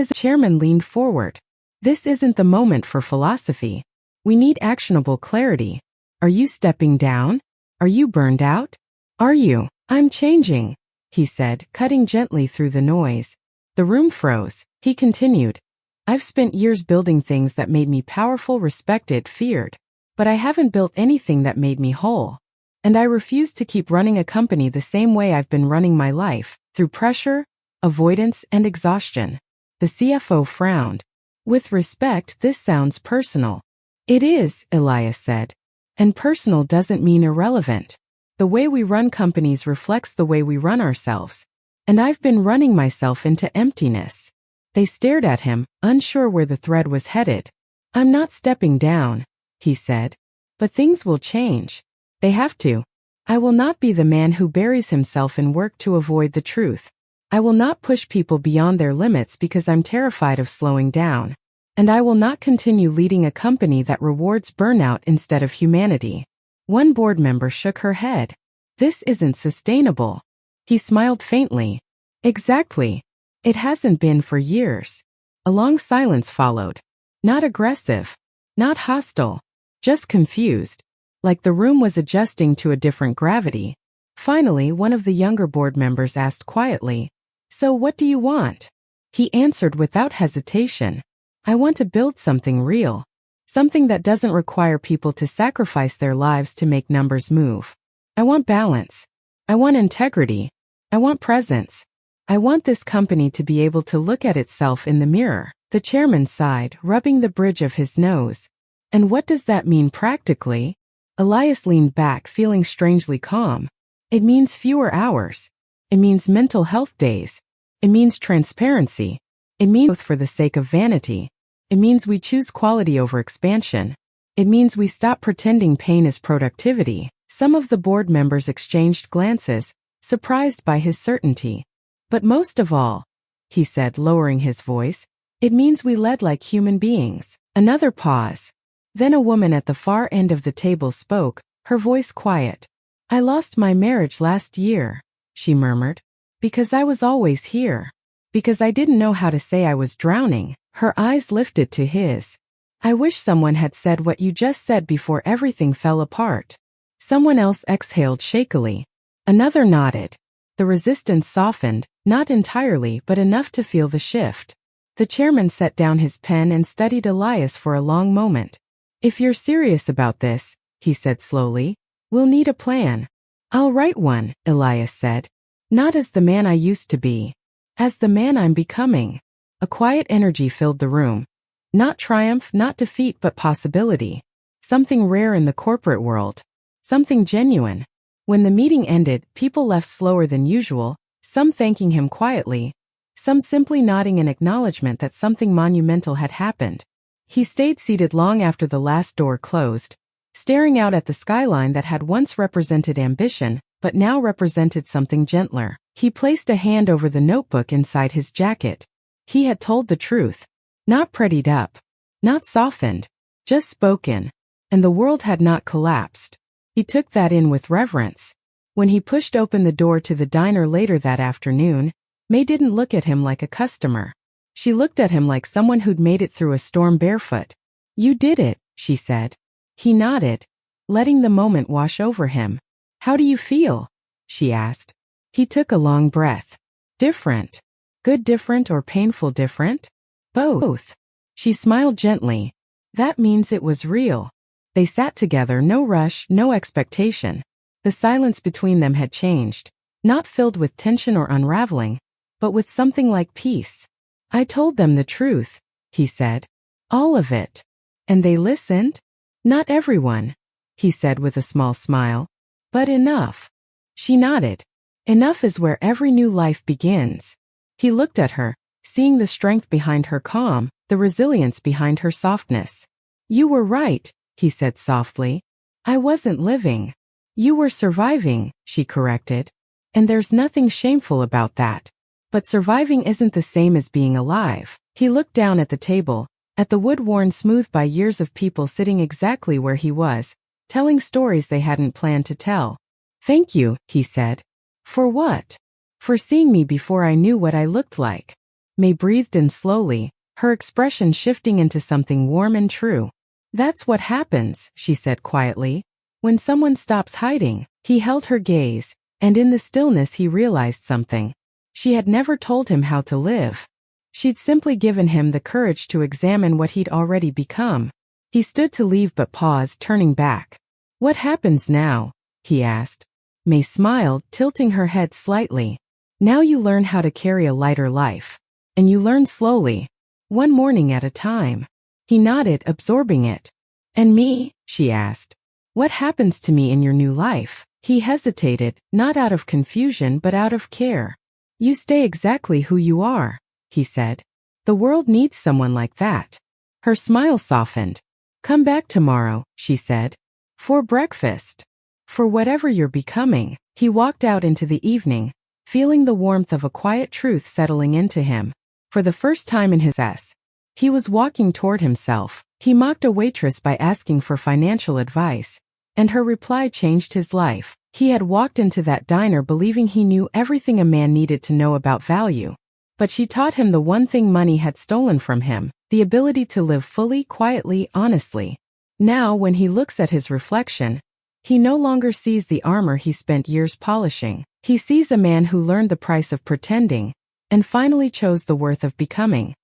isn't the moment for philosophy. We need actionable clarity. Are you stepping down? Are you burned out? Are you? "I'm changing," he said, cutting gently through the noise. The room froze. He continued, "I've spent years building things that made me powerful, respected, feared. But I haven't built anything that made me whole. And I refuse to keep running a company the same way I've been running my life, through pressure, avoidance, and exhaustion." The CFO frowned. "With respect, this sounds personal." "It is," Elias said. "And personal doesn't mean irrelevant. The way we run companies reflects the way we run ourselves. And I've been running myself into emptiness." They stared at him, unsure where the thread was headed. "I'm not stepping down," he said. "But things will change. They have to. I will not be the man who buries himself in work to avoid the truth. I will not push people beyond their limits because I'm terrified of slowing down. And I will not continue leading a company that rewards burnout instead of humanity." One board member shook her head. "This isn't sustainable." He smiled faintly. "Exactly. It hasn't been for years." A long silence followed. Not aggressive. Not hostile. Just confused. Like the room was adjusting to a different gravity. Finally, one of the younger board members asked quietly, "So what do you want?" He answered without hesitation, "I want to build something real. Something that doesn't require people to sacrifice their lives to make numbers move. I want balance. I want integrity. I want presence. I want this company to be able to look at itself in the mirror." The chairman sighed, rubbing the bridge of his nose. "And what does that mean practically?" Elias leaned back, feeling strangely calm. "It means fewer hours. It means mental health days. It means transparency. It means growth for the sake of vanity. It means we choose quality over expansion. It means we stop pretending pain is productivity." Some of the board members exchanged glances, surprised by his certainty. "But most of all," he said, lowering his voice, "it means we led like human beings." Another pause. Then a woman at the far end of the table spoke, her voice quiet. "I lost my marriage last year," she murmured. "Because I was always here. Because I didn't know how to say I was drowning." Her eyes lifted to his. "I wish someone had said what you just said before everything fell apart." Someone else exhaled shakily. Another nodded. The resistance softened, not entirely but enough to feel the shift. The chairman set down his pen and studied Elias for a long moment. "If you're serious about this," he said slowly, "we'll need a plan." "I'll write one," Elias said. "Not as the man I used to be. As the man I'm becoming." A quiet energy filled the room. Not triumph, not defeat, but possibility. Something rare in the corporate world. Something genuine. When the meeting ended, people left slower than usual, some thanking him quietly, some simply nodding in acknowledgement that something monumental had happened. He stayed seated long after the last door closed, staring out at the skyline that had once represented ambition, but now represented something gentler. He placed a hand over the notebook inside his jacket. He had told the truth. Not prettied up. Not softened. Just spoken. And the world had not collapsed. He took that in with reverence. When he pushed open the door to the diner later that afternoon, May didn't look at him like a customer. She looked at him like someone who'd made it through a storm barefoot. "You did it," she said. He nodded, letting the moment wash over him. "How do you feel?" she asked. He took a long breath. "Different." "Good different or painful different?" "Both." She smiled gently. "That means it was real." They sat together, no rush, no expectation. The silence between them had changed, not filled with tension or unraveling, but with something like peace. "I told them the truth," he said. "All of it." "And they listened?" "Not everyone," he said with a small smile. "But enough." She nodded. "Enough is where every new life begins." He looked at her, seeing the strength behind her calm, the resilience behind her softness. "You were right," he said softly. "I wasn't living." "You were surviving," she corrected. "And there's nothing shameful about that. But surviving isn't the same as being alive." He looked down at the table, at the wood worn smooth by years of people sitting exactly where he was, telling stories they hadn't planned to tell. "Thank you," he said. "For what?" "For seeing me before I knew what I looked like." May breathed in slowly, her expression shifting into something warm and true. "That's what happens," she said quietly. "When someone stops hiding." He held her gaze, and in the stillness he realized something. She had never told him how to live. She'd simply given him the courage to examine what he'd already become. He stood to leave but paused, turning back. "What happens now?" he asked. May smiled, tilting her head slightly. "Now you learn how to carry a lighter life. And you learn slowly. One morning at a time." He nodded, absorbing it. "And me?" she asked. "What happens to me in your new life?" He hesitated, not out of confusion but out of care. "You stay exactly who you are," he said. "The world needs someone like that." Her smile softened. "Come back tomorrow," she said. "For breakfast. For whatever you're becoming." He walked out into the evening, feeling the warmth of a quiet truth settling into him. For the first time in his life, he was walking toward himself. He mocked a waitress by asking for financial advice, and her reply changed his life. He had walked into that diner believing he knew everything a man needed to know about value. But she taught him the one thing money had stolen from him, the ability to live fully, quietly, honestly. Now, when he looks at his reflection, he no longer sees the armor he spent years polishing. He sees a man who learned the price of pretending, and finally chose the worth of becoming.